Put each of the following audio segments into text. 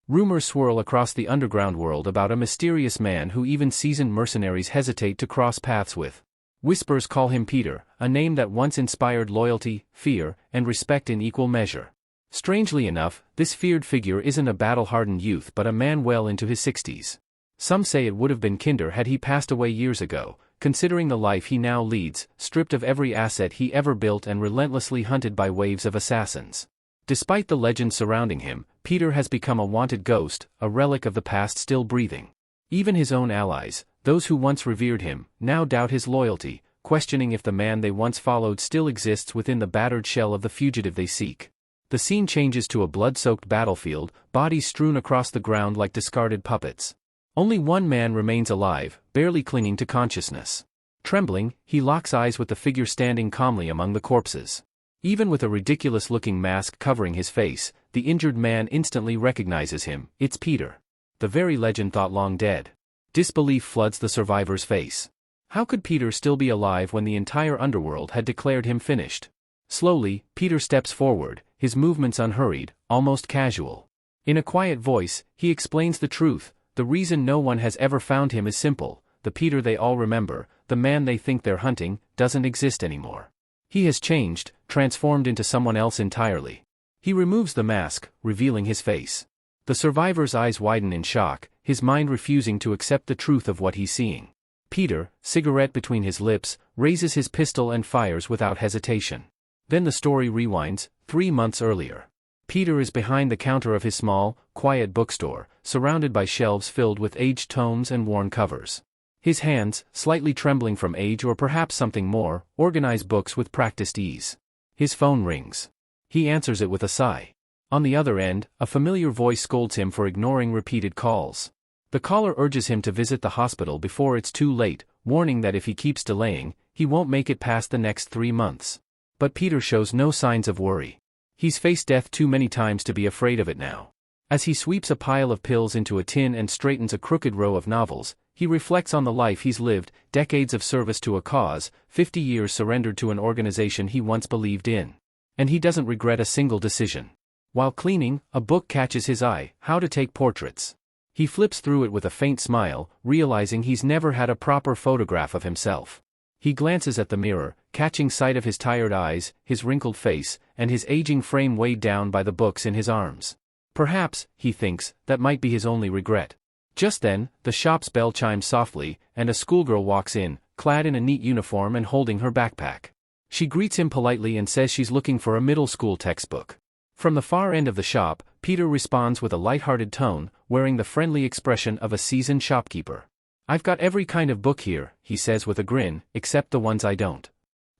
Rumors swirl across the underground world about a mysterious man who even seasoned mercenaries hesitate to cross paths with. Whispers call him Peter, a name that once inspired loyalty, fear, and respect in equal measure. Strangely enough, this feared figure isn't a battle-hardened youth but a man well into his 60s. Some say it would have been kinder had he passed away years ago, considering the life he now leads, stripped of every asset he ever built and relentlessly hunted by waves of assassins. Despite the legend surrounding him, Peter has become a wanted ghost, a relic of the past still breathing. Even his own allies, those who once revered him, now doubt his loyalty, questioning if the man they once followed still exists within the battered shell of the fugitive they seek. The scene changes to a blood-soaked battlefield, bodies strewn across the ground like discarded puppets. Only one man remains alive, barely clinging to consciousness. Trembling, he locks eyes with the figure standing calmly among the corpses. Even with a ridiculous-looking mask covering his face, the injured man instantly recognizes him. It's Peter. The very legend thought long dead. Disbelief floods the survivor's face. How could Peter still be alive when the entire underworld had declared him finished? Slowly, Peter steps forward, his movements unhurried, almost casual. In a quiet voice, he explains the truth. The reason no one has ever found him is simple. The Peter they all remember, the man they think they're hunting, doesn't exist anymore. He has changed, transformed into someone else entirely. He removes the mask, revealing his face. The survivor's eyes widen in shock, his mind refusing to accept the truth of what he's seeing. Peter, cigarette between his lips, raises his pistol and fires without hesitation. Then the story rewinds, 3 months earlier. Peter is behind the counter of his small, quiet bookstore, surrounded by shelves filled with aged tomes and worn covers. His hands, slightly trembling from age or perhaps something more, organize books with practiced ease. His phone rings. He answers it with a sigh. On the other end, a familiar voice scolds him for ignoring repeated calls. The caller urges him to visit the hospital before it's too late, warning that if he keeps delaying, he won't make it past the next 3 months. But Peter shows no signs of worry. He's faced death too many times to be afraid of it now. As he sweeps a pile of pills into a tin and straightens a crooked row of novels, he reflects on the life he's lived, decades of service to a cause, 50 years surrendered to an organization he once believed in. And he doesn't regret a single decision. While cleaning, a book catches his eye, How to Take Portraits. He flips through it with a faint smile, realizing he's never had a proper photograph of himself. He glances at the mirror, catching sight of his tired eyes, his wrinkled face, and his aging frame weighed down by the books in his arms. Perhaps, he thinks, that might be his only regret. Just then, the shop's bell chimes softly, and a schoolgirl walks in, clad in a neat uniform and holding her backpack. She greets him politely and says she's looking for a middle school textbook. From the far end of the shop, Peter responds with a light-hearted tone, wearing the friendly expression of a seasoned shopkeeper. "I've got every kind of book here," he says with a grin, "except the ones I don't."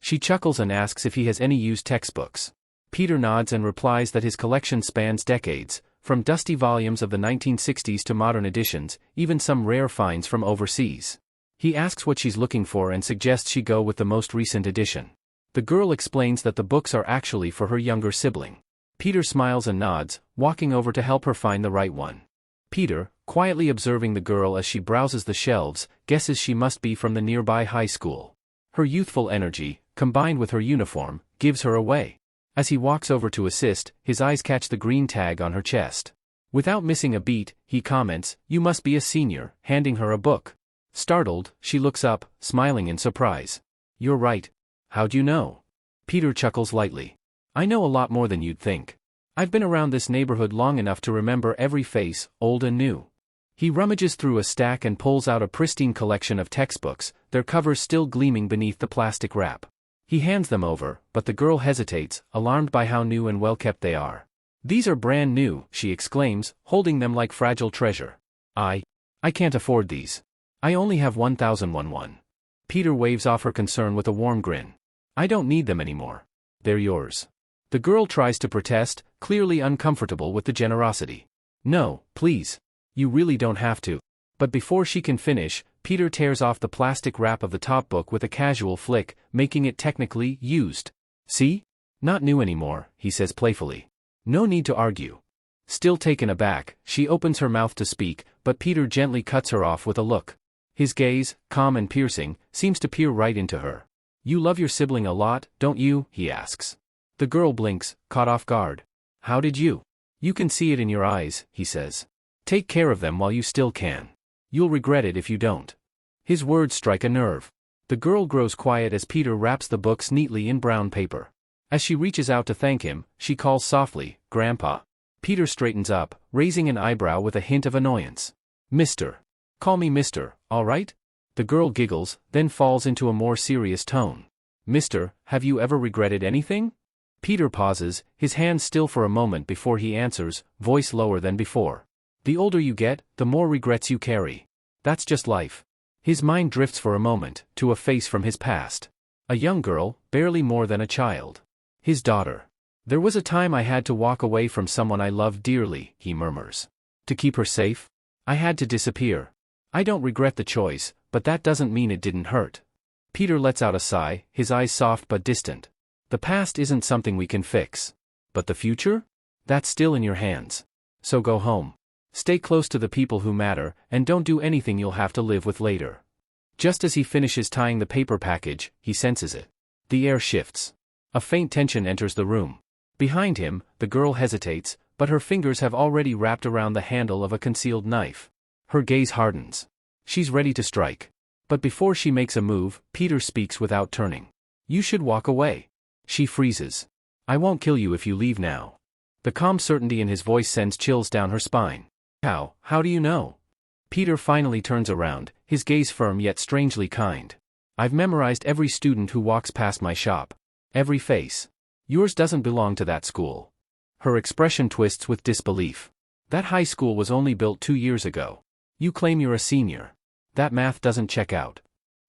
She chuckles and asks if he has any used textbooks. Peter nods and replies that his collection spans decades, from dusty volumes of the 1960s to modern editions, even some rare finds from overseas. He asks what she's looking for and suggests she go with the most recent edition. The girl explains that the books are actually for her younger sibling. Peter smiles and nods, walking over to help her find the right one. Peter, quietly observing the girl as she browses the shelves, guesses she must be from the nearby high school. Her youthful energy, combined with her uniform, gives her away. As he walks over to assist, his eyes catch the green tag on her chest. Without missing a beat, he comments, "You must be a senior," handing her a book. Startled, she looks up, smiling in surprise. "You're right. How'd you know?" Peter chuckles lightly. "I know a lot more than you'd think. I've been around this neighborhood long enough to remember every face, old and new." He rummages through a stack and pulls out a pristine collection of textbooks, their covers still gleaming beneath the plastic wrap. He hands them over, but the girl hesitates, alarmed by how new and well-kept they are. "These are brand new," she exclaims, holding them like fragile treasure. I can't afford these. I only have 1001." Peter waves off her concern with a warm grin. "I don't need them anymore. They're yours." The girl tries to protest, clearly uncomfortable with the generosity. "No, please. You really don't have to." But before she can finish, Peter tears off the plastic wrap of the top book with a casual flick, making it technically used. "See? Not new anymore," he says playfully. No need to argue. Still taken aback, she opens her mouth to speak, but Peter gently cuts her off with a look. His gaze, calm and piercing, seems to peer right into her. "You love your sibling a lot, don't you?" he asks. The girl blinks, caught off guard. "How did you?" "You can see it in your eyes," he says. Take care of them while you still can. You'll regret it if you don't. His words strike a nerve. The girl grows quiet as Peter wraps the books neatly in brown paper. As she reaches out to thank him, she calls softly, "Grandpa." Peter straightens up, raising an eyebrow with a hint of annoyance. "Mister. Call me Mister, all right?" The girl giggles, then falls into a more serious tone. "Mister, have you ever regretted anything?" Peter pauses, his hands still for a moment before he answers, voice lower than before. "The older you get, the more regrets you carry. That's just life." His mind drifts for a moment, to a face from his past. A young girl, barely more than a child. His daughter. "There was a time I had to walk away from someone I loved dearly," he murmurs. "To keep her safe? I had to disappear. I don't regret the choice, but that doesn't mean it didn't hurt." Peter lets out a sigh, his eyes soft but distant. "The past isn't something we can fix. But the future? That's still in your hands. So go home. Stay close to the people who matter, and don't do anything you'll have to live with later." Just as he finishes tying the paper package, he senses it. The air shifts. A faint tension enters the room. Behind him, the girl hesitates, but her fingers have already wrapped around the handle of a concealed knife. Her gaze hardens. She's ready to strike. But before she makes a move, Peter speaks without turning. "You should walk away." She freezes. "I won't kill you if you leave now." The calm certainty in his voice sends chills down her spine. How do you know?" Peter finally turns around, his gaze firm yet strangely kind. "I've memorized every student who walks past my shop. Every face. Yours doesn't belong to that school." Her expression twists with disbelief. "That high school was only built 2 years ago. You claim you're a senior. That math doesn't check out."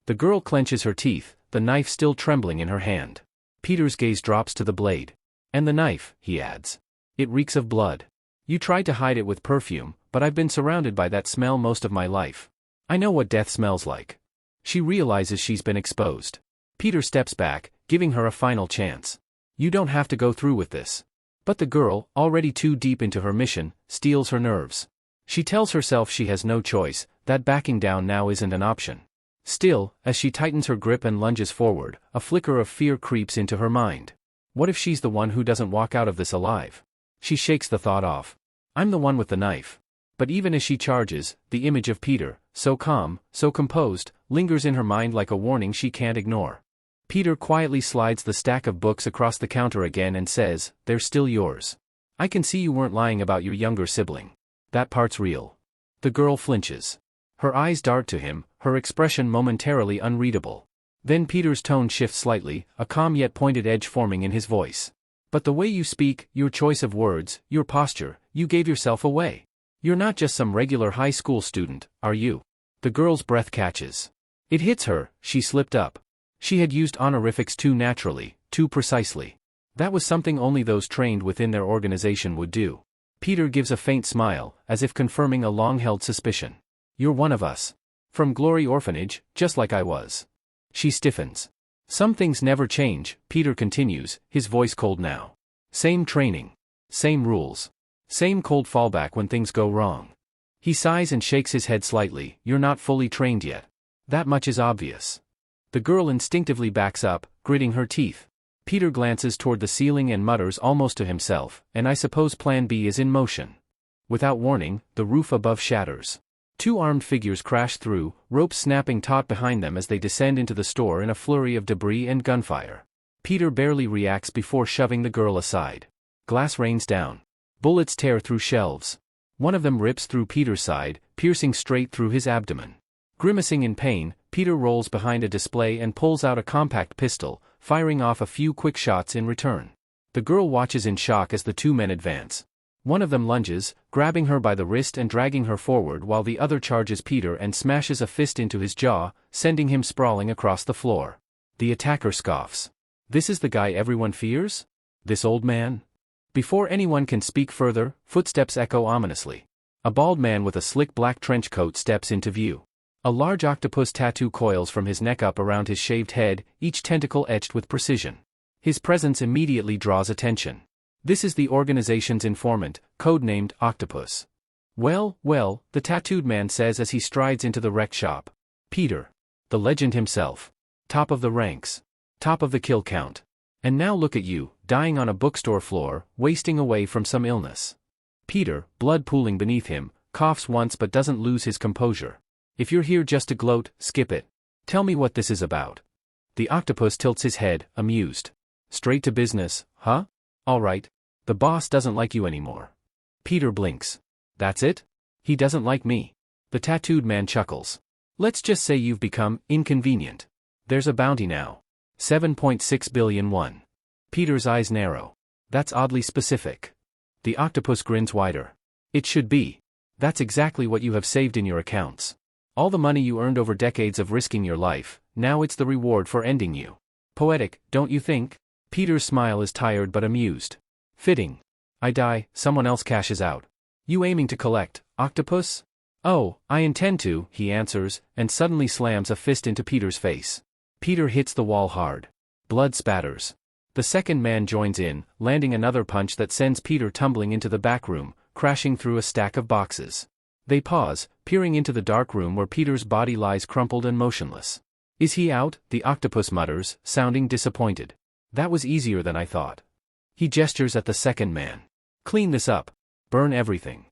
The girl clenches her teeth, the knife still trembling in her hand. Peter's gaze drops to the blade. "And the knife," he adds. "It reeks of blood. You tried to hide it with perfume, but I've been surrounded by that smell most of my life. I know what death smells like." She realizes she's been exposed. Peter steps back, giving her a final chance. "You don't have to go through with this." But the girl, already too deep into her mission, steels her nerves. She tells herself she has no choice, that backing down now isn't an option. Still, as she tightens her grip and lunges forward, a flicker of fear creeps into her mind. What if she's the one who doesn't walk out of this alive? She shakes the thought off. "I'm the one with the knife." But even as she charges, the image of Peter, so calm, so composed, lingers in her mind like a warning she can't ignore. Peter quietly slides the stack of books across the counter again and says, "They're still yours. I can see you weren't lying about your younger sibling. That part's real." The girl flinches. Her eyes dart to him, her expression momentarily unreadable. Then Peter's tone shifts slightly, a calm yet pointed edge forming in his voice. "But the way you speak, your choice of words, your posture, you gave yourself away. You're not just some regular high school student, are you?" The girl's breath catches. It hits her, she slipped up. She had used honorifics too naturally, too precisely. That was something only those trained within their organization would do. Peter gives a faint smile, as if confirming a long-held suspicion. "You're one of us. From Glory Orphanage, just like I was." She stiffens. "Some things never change," Peter continues, his voice cold now. "Same training. Same rules. Same cold fallback when things go wrong." He sighs and shakes his head slightly. "You're not fully trained yet. That much is obvious." The girl instinctively backs up, gritting her teeth. Peter glances toward the ceiling and mutters almost to himself, "And I suppose Plan B is in motion." Without warning, the roof above shatters. 2 armed figures crash through, ropes snapping taut behind them as they descend into the store in a flurry of debris and gunfire. Peter barely reacts before shoving the girl aside. Glass rains down. Bullets tear through shelves. One of them rips through Peter's side, piercing straight through his abdomen. Grimacing in pain, Peter rolls behind a display and pulls out a compact pistol, firing off a few quick shots in return. The girl watches in shock as the 2 men advance. One of them lunges, grabbing her by the wrist and dragging her forward while the other charges Peter and smashes a fist into his jaw, sending him sprawling across the floor. The attacker scoffs. "This is the guy everyone fears? This old man?" Before anyone can speak further, footsteps echo ominously. A bald man with a slick black trench coat steps into view. A large octopus tattoo coils from his neck up around his shaved head, each tentacle etched with precision. His presence immediately draws attention. This is the organization's informant, codenamed Octopus. Well, the tattooed man says as he strides into the wreck shop. "Peter. The legend himself. Top of the ranks. Top of the kill count. And now look at you, dying on a bookstore floor, wasting away from some illness." Peter, blood pooling beneath him, coughs once but doesn't lose his composure. If you're here just to gloat, skip it. Tell me what this is about. The octopus tilts his head, amused. Straight to business, huh? All right. The boss doesn't like you anymore. Peter blinks. That's it? He doesn't like me. The tattooed man chuckles. Let's just say you've become inconvenient. There's a bounty now. 7.6 billion won. Peter's eyes narrow. That's oddly specific. The octopus grins wider. It should be. That's exactly what you have saved in your accounts. All the money you earned over decades of risking your life, now it's the reward for ending you. Poetic, don't you think? Peter's smile is tired but amused. Fitting. I die, someone else cashes out. You aiming to collect, octopus? Oh, I intend to, he answers, and suddenly slams a fist into Peter's face. Peter hits the wall hard. Blood spatters. The second man joins in, landing another punch that sends Peter tumbling into the back room, crashing through a stack of boxes. They pause, peering into the dark room where Peter's body lies crumpled and motionless. Is he out? The octopus mutters, sounding disappointed. That was easier than I thought. He gestures at the second man. Clean this up. Burn everything.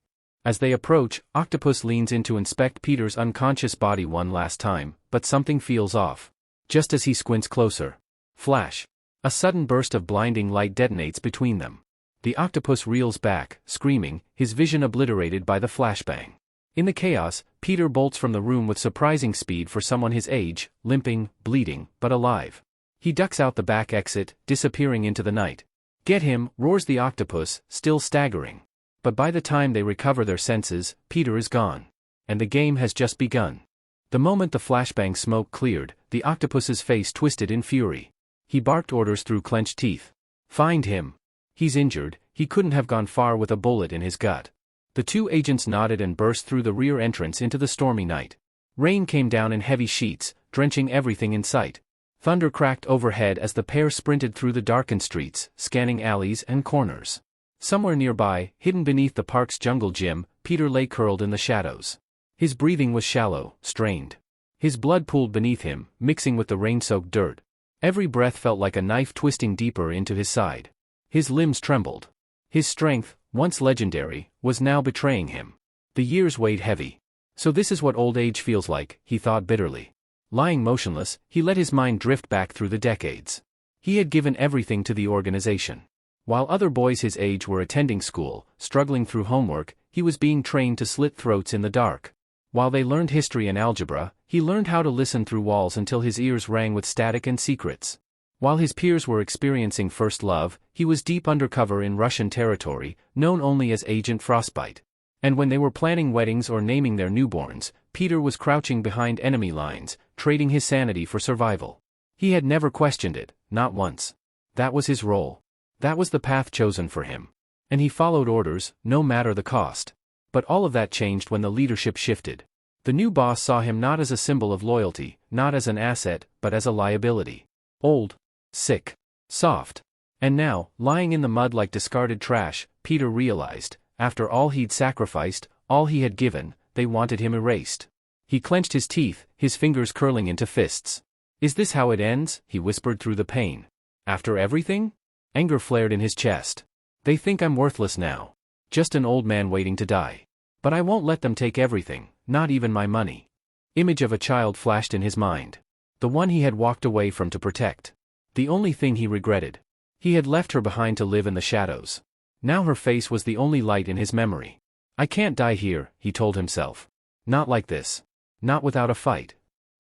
As they approach, Octopus leans in to inspect Peter's unconscious body one last time, but something feels off. Just as he squints closer. Flash. A sudden burst of blinding light detonates between them. The octopus reels back, screaming, his vision obliterated by the flashbang. In the chaos, Peter bolts from the room with surprising speed for someone his age, limping, bleeding, but alive. He ducks out the back exit, disappearing into the night. Get him, roars the octopus, still staggering. But by the time they recover their senses, Peter is gone. And the game has just begun. The moment the flashbang smoke cleared, the octopus's face twisted in fury. He barked orders through clenched teeth. Find him. He's injured, he couldn't have gone far with a bullet in his gut. The two agents nodded and burst through the rear entrance into the stormy night. Rain came down in heavy sheets, drenching everything in sight. Thunder cracked overhead as the pair sprinted through the darkened streets, scanning alleys and corners. Somewhere nearby, hidden beneath the park's jungle gym, Peter lay curled in the shadows. His breathing was shallow, strained. His blood pooled beneath him, mixing with the rain-soaked dirt. Every breath felt like a knife twisting deeper into his side. His limbs trembled. His strength, once legendary, was now betraying him. The years weighed heavy. So this is what old age feels like, he thought bitterly. Lying motionless, he let his mind drift back through the decades. He had given everything to the organization. While other boys his age were attending school, struggling through homework, he was being trained to slit throats in the dark. While they learned history and algebra, he learned how to listen through walls until his ears rang with static and secrets. While his peers were experiencing first love, he was deep undercover in Russian territory, known only as Agent Frostbite. And when they were planning weddings or naming their newborns, Peter was crouching behind enemy lines, trading his sanity for survival. He had never questioned it, not once. That was his role. That was the path chosen for him. And he followed orders, no matter the cost. But all of that changed when the leadership shifted. The new boss saw him not as a symbol of loyalty, not as an asset, but as a liability. Old. Sick. Soft. And now, lying in the mud like discarded trash, Peter realized, after all he'd sacrificed, all he had given, they wanted him erased. He clenched his teeth, his fingers curling into fists. Is this how it ends? He whispered through the pain. After everything? Anger flared in his chest. They think I'm worthless now. Just an old man waiting to die. But I won't let them take everything, not even my money. Image of a child flashed in his mind. The one he had walked away from to protect. The only thing he regretted. He had left her behind to live in the shadows. Now her face was the only light in his memory. I can't die here, he told himself. Not like this. Not without a fight.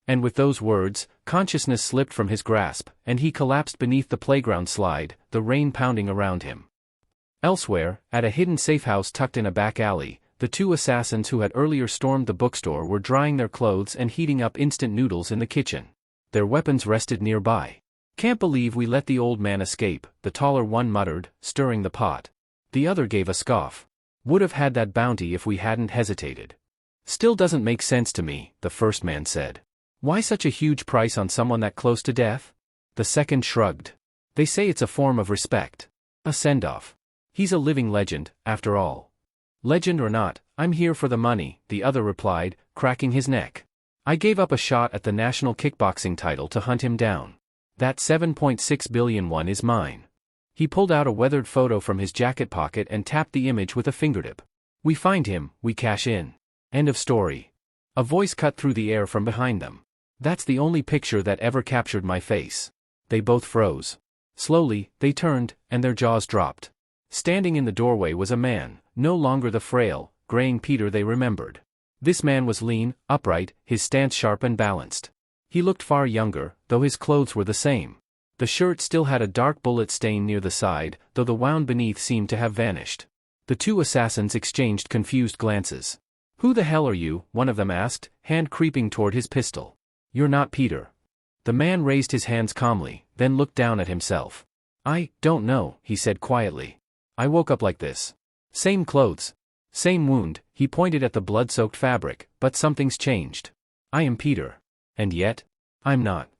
And with those words, consciousness slipped from his grasp, and he collapsed beneath the playground slide, the rain pounding around him. Elsewhere, at a hidden safe house tucked in a back alley, the two assassins who had earlier stormed the bookstore were drying their clothes and heating up instant noodles in the kitchen. Their weapons rested nearby. Can't believe we let the old man escape, the taller one muttered, stirring the pot. The other gave a scoff. Would have had that bounty if we hadn't hesitated. Still doesn't make sense to me, the first man said. Why such a huge price on someone that close to death? The second shrugged. They say it's a form of respect. A send-off. He's a living legend, after all. Legend or not, I'm here for the money, the other replied, cracking his neck. I gave up a shot at the national kickboxing title to hunt him down. That 7.6 billion won is mine. He pulled out a weathered photo from his jacket pocket and tapped the image with a fingertip. We find him, we cash in. End of story. A voice cut through the air from behind them. That's the only picture that ever captured my face. They both froze. Slowly, they turned, and their jaws dropped. Standing in the doorway was a man, no longer the frail, graying Peter they remembered. This man was lean, upright, his stance sharp and balanced. He looked far younger, though his clothes were the same. The shirt still had a dark bullet stain near the side, though the wound beneath seemed to have vanished. The two assassins exchanged confused glances. "Who the hell are you?" one of them asked, hand creeping toward his pistol. "You're not Peter." The man raised his hands calmly, then looked down at himself. "I don't know," he said quietly. "I woke up like this. Same clothes. Same wound," he pointed at the blood-soaked fabric, "but something's changed. I am Peter. And yet, I'm not."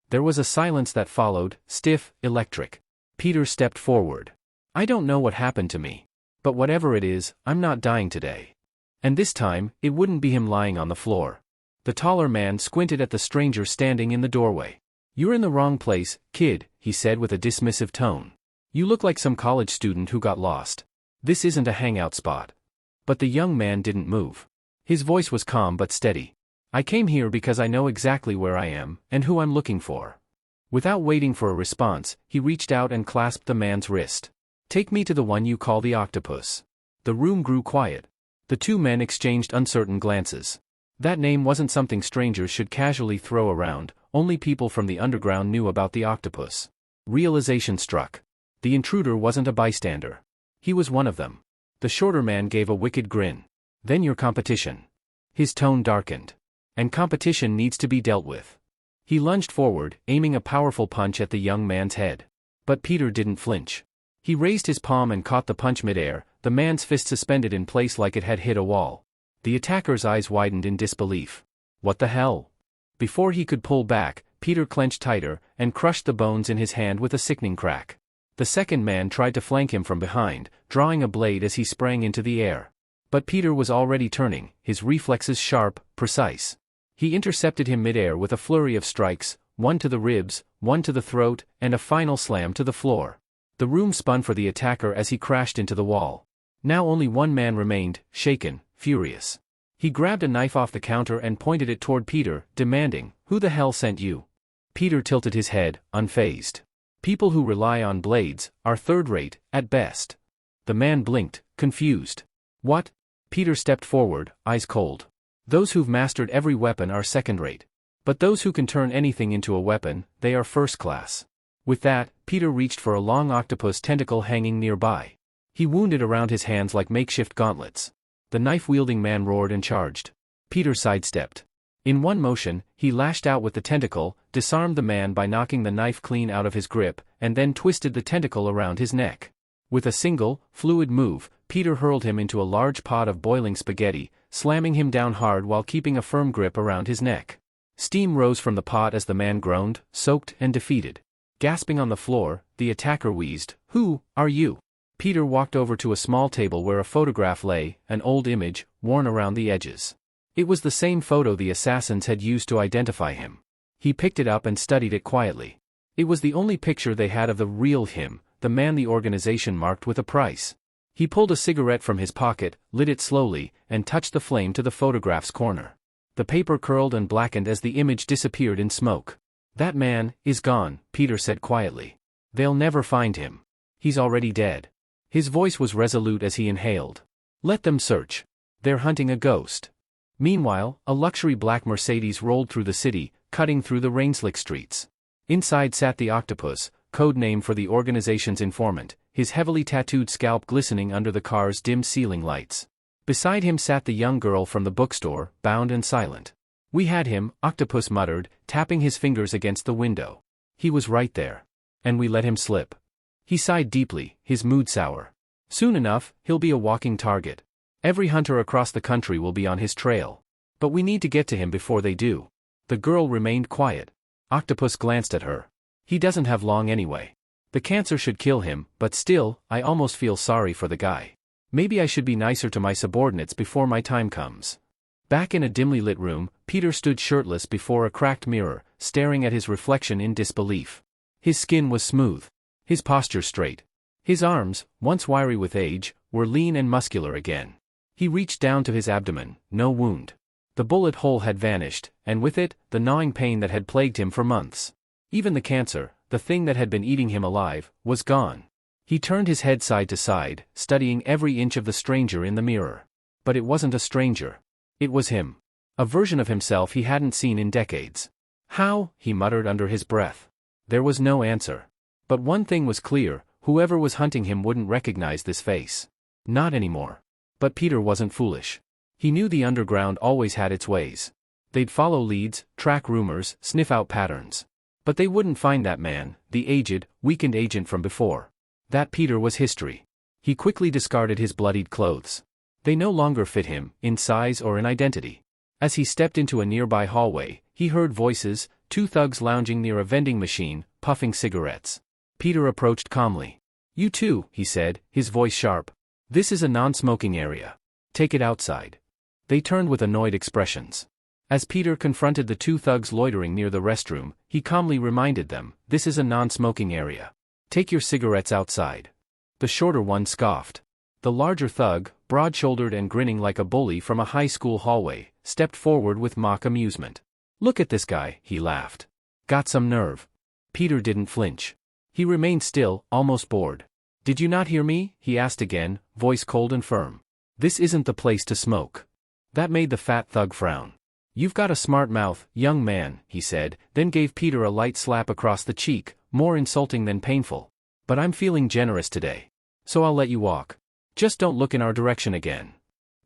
There was a silence that followed, stiff, electric. Peter stepped forward. "I don't know what happened to me. But whatever it is, I'm not dying today." And this time, it wouldn't be him lying on the floor. The taller man squinted at the stranger standing in the doorway. "You're in the wrong place, kid," he said with a dismissive tone. "You look like some college student who got lost. This isn't a hangout spot." But the young man didn't move. His voice was calm but steady. "I came here because I know exactly where I am, and who I'm looking for." Without waiting for a response, he reached out and clasped the man's wrist. "Take me to the one you call the octopus." The room grew quiet. The two men exchanged uncertain glances. That name wasn't something strangers should casually throw around, only people from the underground knew about the octopus. Realization struck. The intruder wasn't a bystander. He was one of them. The shorter man gave a wicked grin. "Then your competition." His tone darkened. "And competition needs to be dealt with." He lunged forward, aiming a powerful punch at the young man's head. But Peter didn't flinch. He raised his palm and caught the punch midair, the man's fist suspended in place like it had hit a wall. The attacker's eyes widened in disbelief. "What the hell?" Before he could pull back, Peter clenched tighter, and crushed the bones in his hand with a sickening crack. The second man tried to flank him from behind, drawing a blade as he sprang into the air. But Peter was already turning, his reflexes sharp, precise. He intercepted him midair with a flurry of strikes, one to the ribs, one to the throat, and a final slam to the floor. The room spun for the attacker as he crashed into the wall. Now only one man remained, shaken, furious. He grabbed a knife off the counter and pointed it toward Peter, demanding, "Who the hell sent you?" Peter tilted his head, unfazed. "People who rely on blades are third-rate, at best." The man blinked, confused. "What?" Peter stepped forward, eyes cold. "Those who've mastered every weapon are second-rate. But those who can turn anything into a weapon, they are first-class." With that, Peter reached for a long octopus tentacle hanging nearby. He wound it around his hands like makeshift gauntlets. The knife-wielding man roared and charged. Peter sidestepped. In one motion, he lashed out with the tentacle, disarmed the man by knocking the knife clean out of his grip, and then twisted the tentacle around his neck. With a single, fluid move, Peter hurled him into a large pot of boiling spaghetti, slamming him down hard while keeping a firm grip around his neck. Steam rose from the pot as the man groaned, soaked and defeated. Gasping on the floor, the attacker wheezed, "Who are you?" Peter walked over to a small table where a photograph lay, an old image, worn around the edges. It was the same photo the assassins had used to identify him. He picked it up and studied it quietly. It was the only picture they had of the real him, the man the organization marked with a price. He pulled a cigarette from his pocket, lit it slowly, and touched the flame to the photograph's corner. The paper curled and blackened as the image disappeared in smoke. "That man is gone," Peter said quietly. "They'll never find him. He's already dead." His voice was resolute as he inhaled. "Let them search. They're hunting a ghost." Meanwhile, a luxury black Mercedes rolled through the city, cutting through the rain-slick streets. Inside sat the octopus, code name for the organization's informant, his heavily tattooed scalp glistening under the car's dim ceiling lights. Beside him sat the young girl from the bookstore, bound and silent. "We had him," Octopus muttered, tapping his fingers against the window. "He was right there. And we let him slip." He sighed deeply, his mood sour. "Soon enough, he'll be a walking target. Every hunter across the country will be on his trail. But we need to get to him before they do." The girl remained quiet. Octopus glanced at her. "He doesn't have long anyway. The cancer should kill him, but still, I almost feel sorry for the guy. Maybe I should be nicer to my subordinates before my time comes." Back in a dimly lit room, Peter stood shirtless before a cracked mirror, staring at his reflection in disbelief. His skin was smooth. His posture straight. His arms, once wiry with age, were lean and muscular again. He reached down to his abdomen, no wound. The bullet hole had vanished, and with it, the gnawing pain that had plagued him for months. Even the cancer, the thing that had been eating him alive, was gone. He turned his head side to side, studying every inch of the stranger in the mirror. But it wasn't a stranger. It was him. A version of himself he hadn't seen in decades. How? He muttered under his breath. There was no answer. But one thing was clear, whoever was hunting him wouldn't recognize this face. Not anymore. But Peter wasn't foolish. He knew the underground always had its ways. They'd follow leads, track rumors, sniff out patterns. But they wouldn't find that man, the aged, weakened agent from before. That Peter was history. He quickly discarded his bloodied clothes. They no longer fit him, in size or in identity. As he stepped into a nearby hallway, he heard voices, two thugs lounging near a vending machine, puffing cigarettes. Peter approached calmly. "You too," he said, his voice sharp. "This is a non-smoking area. Take it outside." They turned with annoyed expressions. As Peter confronted the two thugs loitering near the restroom, he calmly reminded them, "This is a non-smoking area. Take your cigarettes outside." The shorter one scoffed. The larger thug, broad-shouldered and grinning like a bully from a high school hallway, stepped forward with mock amusement. "Look at this guy," he laughed. "Got some nerve." Peter didn't flinch. He remained still, almost bored. "Did you not hear me?" he asked again, voice cold and firm. "This isn't the place to smoke." That made the fat thug frown. "You've got a smart mouth, young man," he said, then gave Peter a light slap across the cheek, more insulting than painful. "But I'm feeling generous today. So I'll let you walk. Just don't look in our direction again."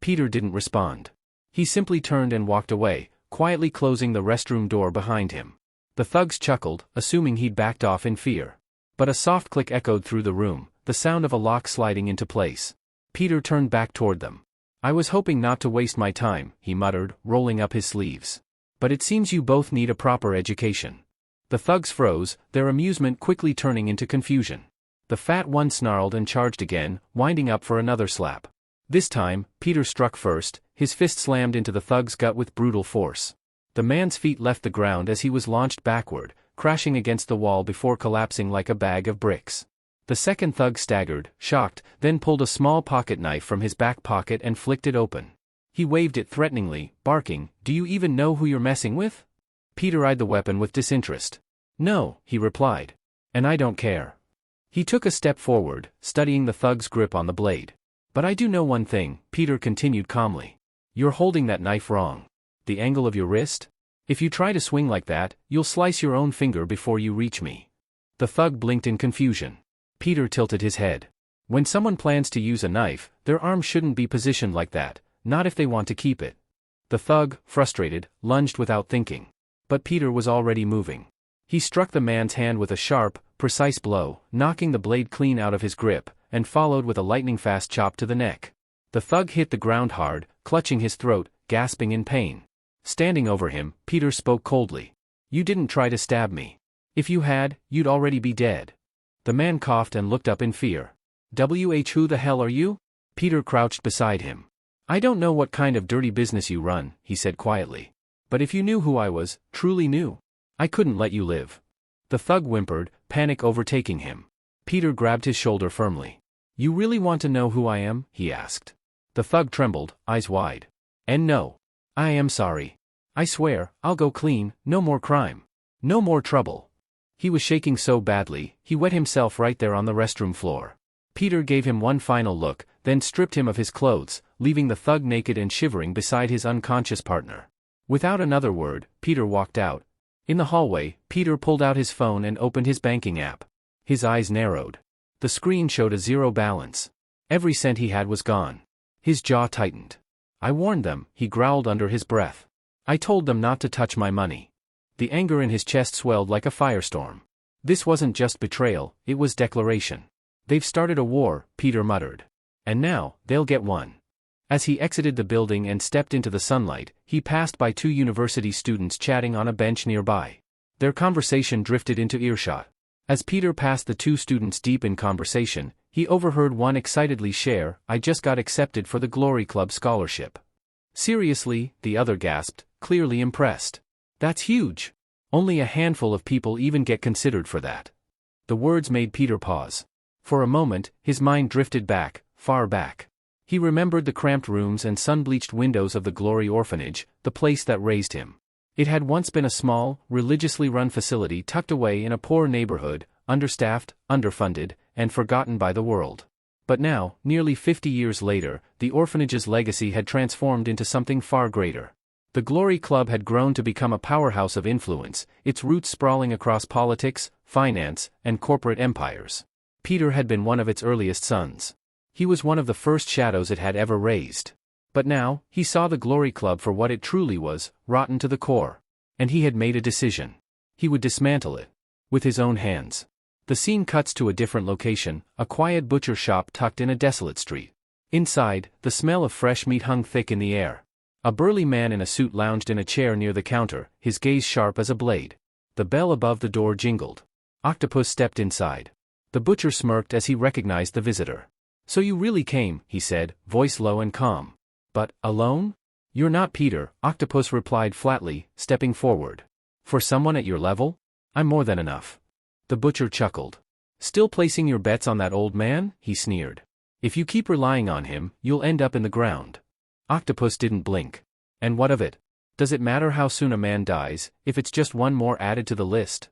Peter didn't respond. He simply turned and walked away, quietly closing the restroom door behind him. The thugs chuckled, assuming he'd backed off in fear. But a soft click echoed through the room, the sound of a lock sliding into place. Peter turned back toward them. "I was hoping not to waste my time," he muttered, rolling up his sleeves. "But it seems you both need a proper education." The thugs froze, their amusement quickly turning into confusion. The fat one snarled and charged again, winding up for another slap. This time, Peter struck first, his fist slammed into the thug's gut with brutal force. The man's feet left the ground as he was launched backward, crashing against the wall before collapsing like a bag of bricks. The second thug staggered, shocked, then pulled a small pocket knife from his back pocket and flicked it open. He waved it threateningly, barking, "Do you even know who you're messing with?" Peter eyed the weapon with disinterest. "No," he replied. "And I don't care." He took a step forward, studying the thug's grip on the blade. "But I do know one thing," Peter continued calmly. "You're holding that knife wrong. The angle of your wrist? If you try to swing like that, you'll slice your own finger before you reach me." The thug blinked in confusion. Peter tilted his head. When someone plans to use a knife, their arm shouldn't be positioned like that, not if they want to keep it. The thug, frustrated, lunged without thinking. But Peter was already moving. He struck the man's hand with a sharp, precise blow, knocking the blade clean out of his grip, and followed with a lightning-fast chop to the neck. The thug hit the ground hard, clutching his throat, gasping in pain. Standing over him, Peter spoke coldly. "You didn't try to stab me. If you had, you'd already be dead." The man coughed and looked up in fear. Who the hell are you?" Peter crouched beside him. "I don't know what kind of dirty business you run," he said quietly. "But if you knew who I was, truly knew, I couldn't let you live." The thug whimpered, panic overtaking him. Peter grabbed his shoulder firmly. "You really want to know who I am?" he asked. The thug trembled, eyes wide. "And no. I am sorry. I swear, I'll go clean, no more crime. No more trouble." He was shaking so badly, he wet himself right there on the restroom floor. Peter gave him one final look, then stripped him of his clothes, leaving the thug naked and shivering beside his unconscious partner. Without another word, Peter walked out. In the hallway, Peter pulled out his phone and opened his banking app. His eyes narrowed. The screen showed a zero balance. Every cent he had was gone. His jaw tightened. "I warned them," he growled under his breath. "I told them not to touch my money." The anger in his chest swelled like a firestorm. This wasn't just betrayal, it was declaration. "They've started a war," Peter muttered. "And now, they'll get one." As he exited the building and stepped into the sunlight, he passed by two university students chatting on a bench nearby. Their conversation drifted into earshot. As Peter passed the two students deep in conversation, he overheard one excitedly share, "I just got accepted for the Glory Club scholarship." "Seriously?" the other gasped, clearly impressed. "That's huge. Only a handful of people even get considered for that." The words made Peter pause. For a moment, his mind drifted back, far back. He remembered the cramped rooms and sun-bleached windows of the Glory Orphanage, the place that raised him. It had once been a small, religiously run facility tucked away in a poor neighborhood, understaffed, underfunded, and forgotten by the world. But now, nearly 50 years later, the orphanage's legacy had transformed into something far greater. The Glory Club had grown to become a powerhouse of influence, its roots sprawling across politics, finance, and corporate empires. Peter had been one of its earliest sons. He was one of the first shadows it had ever raised. But now, he saw the Glory Club for what it truly was, rotten to the core. And he had made a decision. He would dismantle it. With his own hands. The scene cuts to a different location, a quiet butcher shop tucked in a desolate street. Inside, the smell of fresh meat hung thick in the air. A burly man in a suit lounged in a chair near the counter, his gaze sharp as a blade. The bell above the door jingled. Octopus stepped inside. The butcher smirked as he recognized the visitor. "So you really came," he said, voice low and calm. "But, alone?" "You're not Peter," Octopus replied flatly, stepping forward. "For someone at your level? I'm more than enough." The butcher chuckled. "Still placing your bets on that old man?" he sneered. "If you keep relying on him, you'll end up in the ground." Octopus didn't blink. "And what of it? Does it matter how soon a man dies, if it's just one more added to the list?"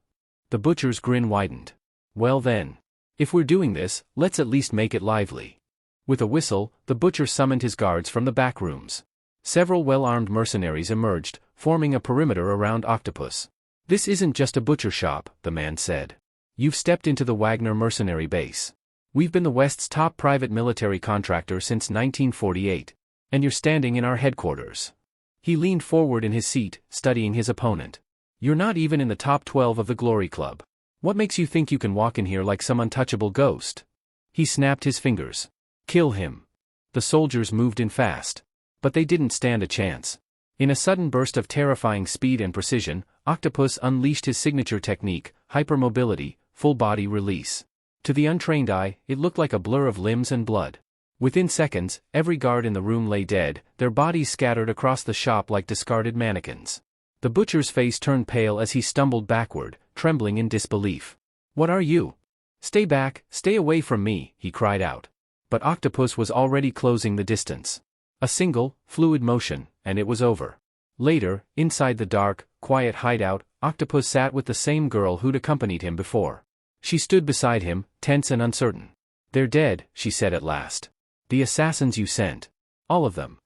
The butcher's grin widened. "Well then. If we're doing this, let's at least make it lively." With a whistle, the butcher summoned his guards from the back rooms. Several well-armed mercenaries emerged, forming a perimeter around Octopus. "This isn't just a butcher shop," the man said. "You've stepped into the Wagner mercenary base. We've been the West's top private military contractor since 1948. And you're standing in our headquarters." He leaned forward in his seat, studying his opponent. "You're not even in the top 12 of the Glory Club. What makes you think you can walk in here like some untouchable ghost?" He snapped his fingers. "Kill him." The soldiers moved in fast. But they didn't stand a chance. In a sudden burst of terrifying speed and precision, Octopus unleashed his signature technique, hypermobility, full-body release. To the untrained eye, it looked like a blur of limbs and blood. Within seconds, every guard in the room lay dead, their bodies scattered across the shop like discarded mannequins. The butcher's face turned pale as he stumbled backward, trembling in disbelief. "What are you?" "Stay back, stay away from me," he cried out. But Octopus was already closing the distance. A single, fluid motion, and it was over. Later, inside the dark, quiet hideout, Octopus sat with the same girl who'd accompanied him before. She stood beside him, tense and uncertain. "They're dead," she said at last. "The assassins you sent. All of them."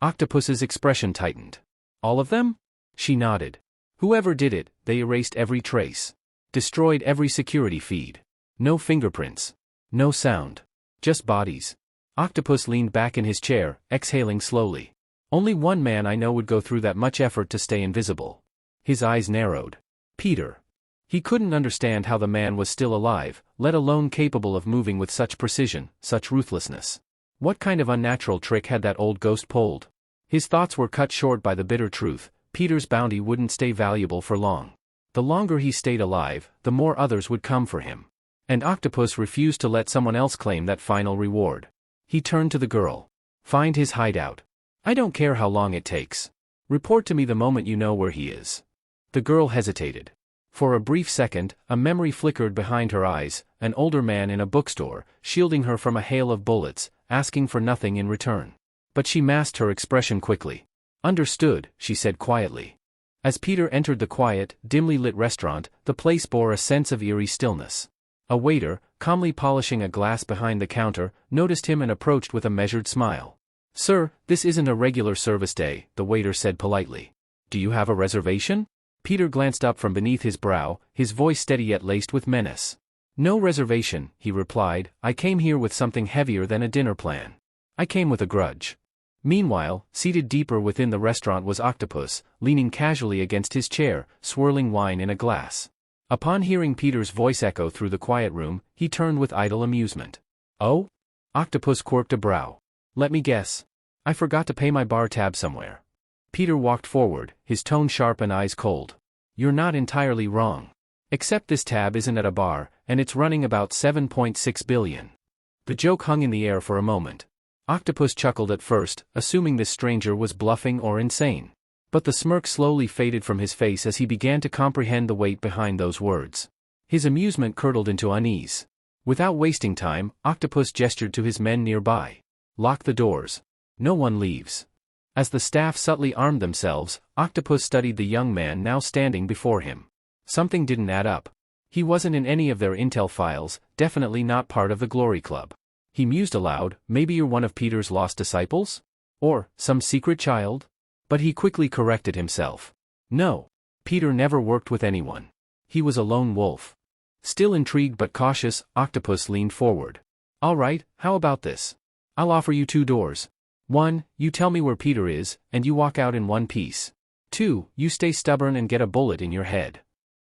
Octopus's expression tightened. "All of them?" She nodded. "Whoever did it, they erased every trace. Destroyed every security feed. No fingerprints. No sound. Just bodies." Octopus leaned back in his chair, exhaling slowly. "Only one man I know would go through that much effort to stay invisible." His eyes narrowed. "Peter." He couldn't understand how the man was still alive, let alone capable of moving with such precision, such ruthlessness. What kind of unnatural trick had that old ghost pulled? His thoughts were cut short by the bitter truth: Peter's bounty wouldn't stay valuable for long. The longer he stayed alive, the more others would come for him. And Octopus refused to let someone else claim that final reward. He turned to the girl. "Find his hideout. I don't care how long it takes. Report to me the moment you know where he is." The girl hesitated. For a brief second, a memory flickered behind her eyes, an older man in a bookstore, shielding her from a hail of bullets, asking for nothing in return. But she masked her expression quickly. "Understood," she said quietly. As Peter entered the quiet, dimly lit restaurant, the place bore a sense of eerie stillness. A waiter, calmly polishing a glass behind the counter, noticed him and approached with a measured smile. "Sir, this isn't a regular service day," the waiter said politely. "Do you have a reservation?" Peter glanced up from beneath his brow, his voice steady yet laced with menace. "No reservation," he replied. "I came here with something heavier than a dinner plan. I came with a grudge." Meanwhile, seated deeper within the restaurant was Octopus, leaning casually against his chair, swirling wine in a glass. Upon hearing Peter's voice echo through the quiet room, he turned with idle amusement. "Oh?" Octopus quirked a brow. "Let me guess. I forgot to pay my bar tab somewhere." Peter walked forward, his tone sharp and eyes cold. "You're not entirely wrong. Except this tab isn't at a bar, and it's running about 7.6 billion. The joke hung in the air for a moment. Octopus chuckled at first, assuming this stranger was bluffing or insane. But the smirk slowly faded from his face as he began to comprehend the weight behind those words. His amusement curdled into unease. Without wasting time, Octopus gestured to his men nearby. Lock the doors. No one leaves. As the staff subtly armed themselves, Octopus studied the young man now standing before him. Something didn't add up. He wasn't in any of their intel files, definitely not part of the Glory Club. He mused aloud, maybe you're one of Peter's lost disciples? Or, some secret child? But he quickly corrected himself. No. Peter never worked with anyone. He was a lone wolf. Still intrigued but cautious, Octopus leaned forward. All right, how about this? I'll offer you 2 doors. 1, you tell me where Peter is, and you walk out in one piece. 2, you stay stubborn and get a bullet in your head.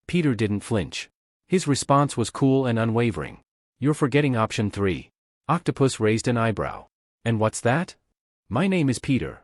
Peter didn't flinch. His response was cool and unwavering. You're forgetting option 3. Octopus raised an eyebrow. And what's that? My name is Peter.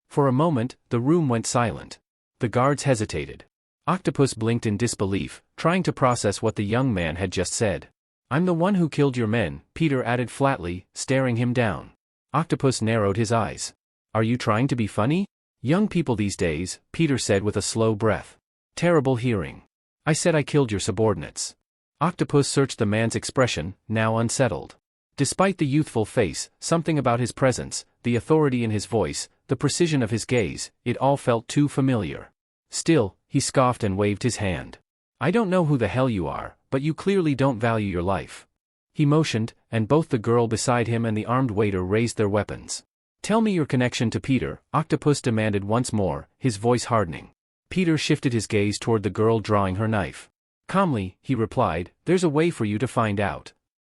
For a moment, the room went silent. The guards hesitated. Octopus blinked in disbelief, trying to process what the young man had just said. I'm the one who killed your men, Peter added flatly, staring him down. Octopus narrowed his eyes. Are you trying to be funny? Young people these days, Peter said with a slow breath. Terrible hearing. I said I killed your subordinates. Octopus searched the man's expression, now unsettled. Despite the youthful face, something about his presence, the authority in his voice, the precision of his gaze, it all felt too familiar. Still, he scoffed and waved his hand. I don't know who the hell you are, but you clearly don't value your life. He motioned, and both the girl beside him and the armed waiter raised their weapons. Tell me your connection to Peter, Octopus demanded once more, his voice hardening. Peter shifted his gaze toward the girl drawing her knife. Calmly, he replied, there's a way for you to find out.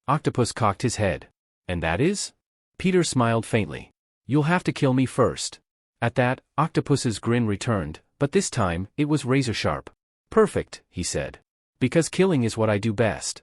Octopus cocked his head. And that is? Peter smiled faintly. You'll have to kill me first. At that, Octopus's grin returned, but this time, it was razor-sharp. Perfect, he said. Because killing is what I do best.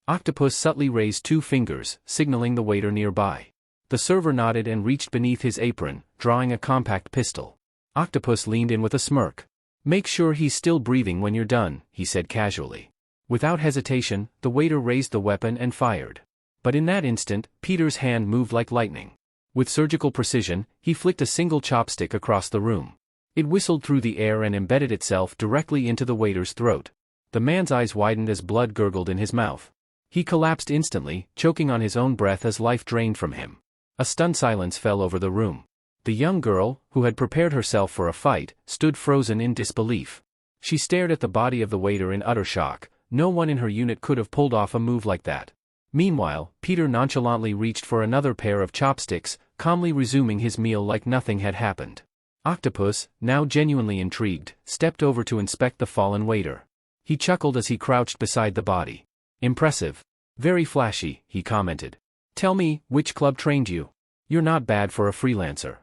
Octopus subtly raised 2 fingers, signaling the waiter nearby. The server nodded and reached beneath his apron, drawing a compact pistol. Octopus leaned in with a smirk. Make sure he's still breathing when you're done, he said casually. Without hesitation, the waiter raised the weapon and fired. But in that instant, Peter's hand moved like lightning. With surgical precision, he flicked a single chopstick across the room. It whistled through the air and embedded itself directly into the waiter's throat. The man's eyes widened as blood gurgled in his mouth. He collapsed instantly, choking on his own breath as life drained from him. A stunned silence fell over the room. The young girl, who had prepared herself for a fight, stood frozen in disbelief. She stared at the body of the waiter in utter shock. No one in her unit could have pulled off a move like that. Meanwhile, Peter nonchalantly reached for another pair of chopsticks, calmly resuming his meal like nothing had happened. Octopus, now genuinely intrigued, stepped over to inspect the fallen waiter. He chuckled as he crouched beside the body. Impressive. Very flashy, he commented. Tell me, which club trained you? You're not bad for a freelancer.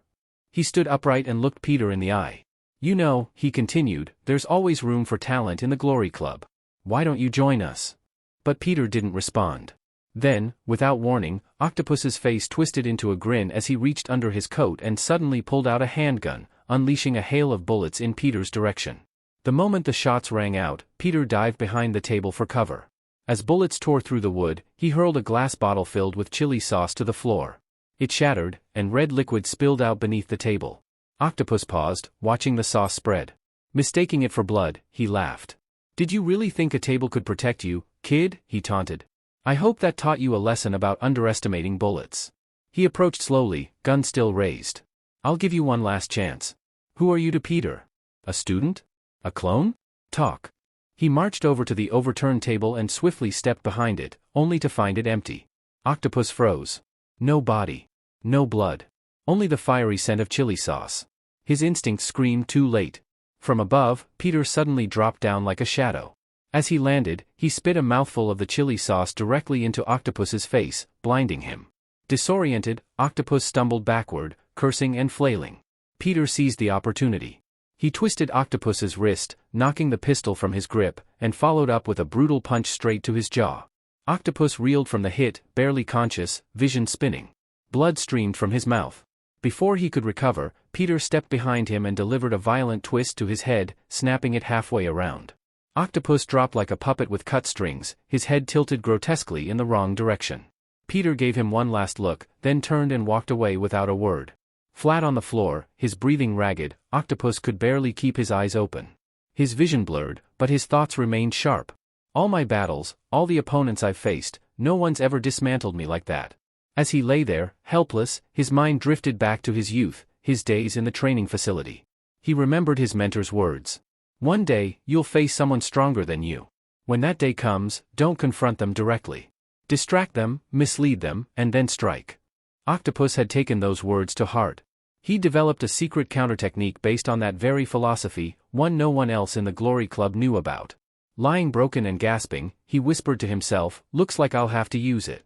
He stood upright and looked Peter in the eye. You know, he continued, there's always room for talent in the Glory Club. Why don't you join us? But Peter didn't respond. Then, without warning, Octopus's face twisted into a grin as he reached under his coat and suddenly pulled out a handgun, unleashing a hail of bullets in Peter's direction. The moment the shots rang out, Peter dived behind the table for cover. As bullets tore through the wood, he hurled a glass bottle filled with chili sauce to the floor. It shattered, and red liquid spilled out beneath the table. Octopus paused, watching the sauce spread. Mistaking it for blood, he laughed. Did you really think a table could protect you, kid? He taunted. I hope that taught you a lesson about underestimating bullets. He approached slowly, gun still raised. I'll give you one last chance. Who are you to Peter? A student? A clone? Talk. He marched over to the overturned table and swiftly stepped behind it, only to find it empty. Octopus froze. No body. No blood. Only the fiery scent of chili sauce. His instinct screamed too late. From above, Peter suddenly dropped down like a shadow. As he landed, he spit a mouthful of the chili sauce directly into Octopus's face, blinding him. Disoriented, Octopus stumbled backward, cursing and flailing. Peter seized the opportunity. He twisted Octopus's wrist, knocking the pistol from his grip, and followed up with a brutal punch straight to his jaw. Octopus reeled from the hit, barely conscious, vision spinning. Blood streamed from his mouth. Before he could recover, Peter stepped behind him and delivered a violent twist to his head, snapping it halfway around. Octopus dropped like a puppet with cut strings, his head tilted grotesquely in the wrong direction. Peter gave him one last look, then turned and walked away without a word. Flat on the floor, his breathing ragged, Octopus could barely keep his eyes open. His vision blurred, but his thoughts remained sharp. All my battles, all the opponents I've faced, no one's ever dismantled me like that. As he lay there, helpless, his mind drifted back to his youth, his days in the training facility. He remembered his mentor's words. One day, you'll face someone stronger than you. When that day comes, don't confront them directly. Distract them, mislead them, and then strike. Octopus had taken those words to heart. He developed a secret counter-technique based on that very philosophy, one no one else in the Glory Club knew about. Lying broken and gasping, he whispered to himself, "Looks like I'll have to use it."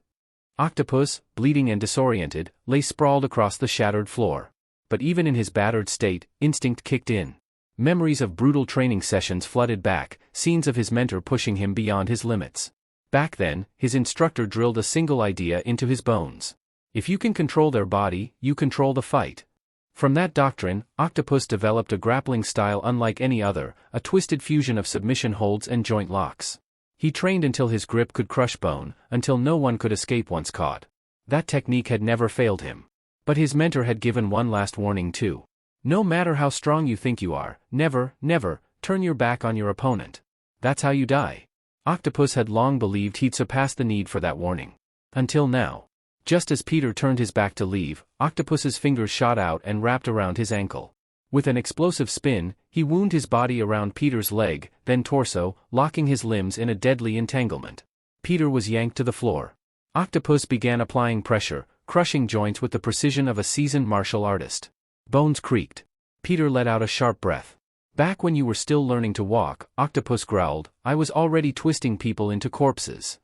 Octopus, bleeding and disoriented, lay sprawled across the shattered floor. But even in his battered state, instinct kicked in. Memories of brutal training sessions flooded back, scenes of his mentor pushing him beyond his limits. Back then, his instructor drilled a single idea into his bones. If you can control their body, you control the fight. From that doctrine, Octopus developed a grappling style unlike any other, a twisted fusion of submission holds and joint locks. He trained until his grip could crush bone, until no one could escape once caught. That technique had never failed him. But his mentor had given one last warning too. No matter how strong you think you are, never, never, turn your back on your opponent. That's how you die. Octopus had long believed he'd surpassed the need for that warning. Until now. Just as Peter turned his back to leave, Octopus's fingers shot out and wrapped around his ankle. With an explosive spin, he wound his body around Peter's leg, then torso, locking his limbs in a deadly entanglement. Peter was yanked to the floor. Octopus began applying pressure, crushing joints with the precision of a seasoned martial artist. Bones creaked. Peter let out a sharp breath. "Back when you were still learning to walk," Octopus growled, "I was already twisting people into corpses."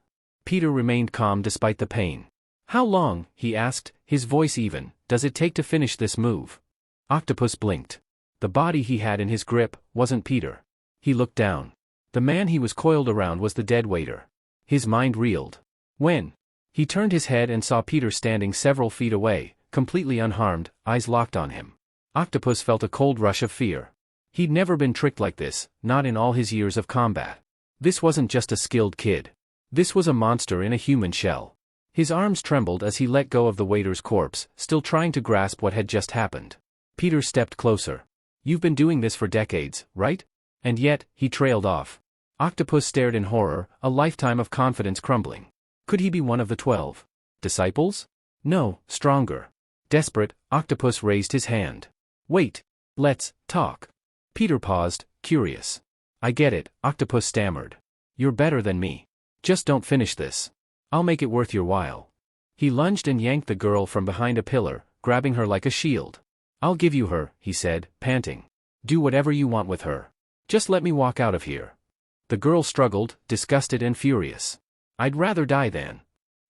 Peter remained calm despite the pain. "How long," he asked, his voice even, "does it take to finish this move?" Octopus blinked. The body he had in his grip wasn't Peter. He looked down. The man he was coiled around was the dead waiter. His mind reeled. When? He turned his head and saw Peter standing several feet away, completely unharmed, eyes locked on him. Octopus felt a cold rush of fear. He'd never been tricked like this, not in all his years of combat. This wasn't just a skilled kid. This was a monster in a human shell. His arms trembled as he let go of the waiter's corpse, still trying to grasp what had just happened. Peter stepped closer. "You've been doing this for decades, right?" And yet, he trailed off. Octopus stared in horror, a lifetime of confidence crumbling. Could he be one of the 12 disciples? No, stronger. Desperate, Octopus raised his hand. "Wait. Let's talk." Peter paused, curious. "I get it," Octopus stammered. "You're better than me. Just don't finish this. I'll make it worth your while." He lunged and yanked the girl from behind a pillar, grabbing her like a shield. "I'll give you her," he said, panting. "Do whatever you want with her. Just let me walk out of here." The girl struggled, disgusted and furious. "I'd rather die than."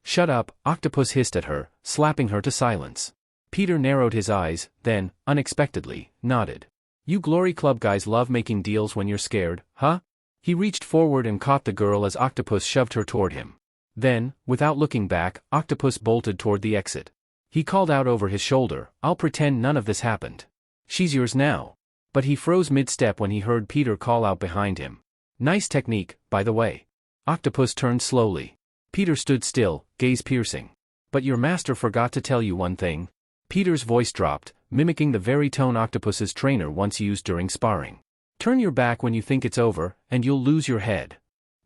"Shut up," Octopus hissed at her, slapping her to silence. Peter narrowed his eyes, then, unexpectedly, nodded. "You Glory Club guys love making deals when you're scared, huh?" He reached forward and caught the girl as Octopus shoved her toward him. Then, without looking back, Octopus bolted toward the exit. He called out over his shoulder, "I'll pretend none of this happened. She's yours now." But he froze mid-step when he heard Peter call out behind him. "Nice technique, by the way." Octopus turned slowly. Peter stood still, gaze piercing. "But your master forgot to tell you one thing." Peter's voice dropped, mimicking the very tone Octopus's trainer once used during sparring. "Turn your back when you think it's over, and you'll lose your head."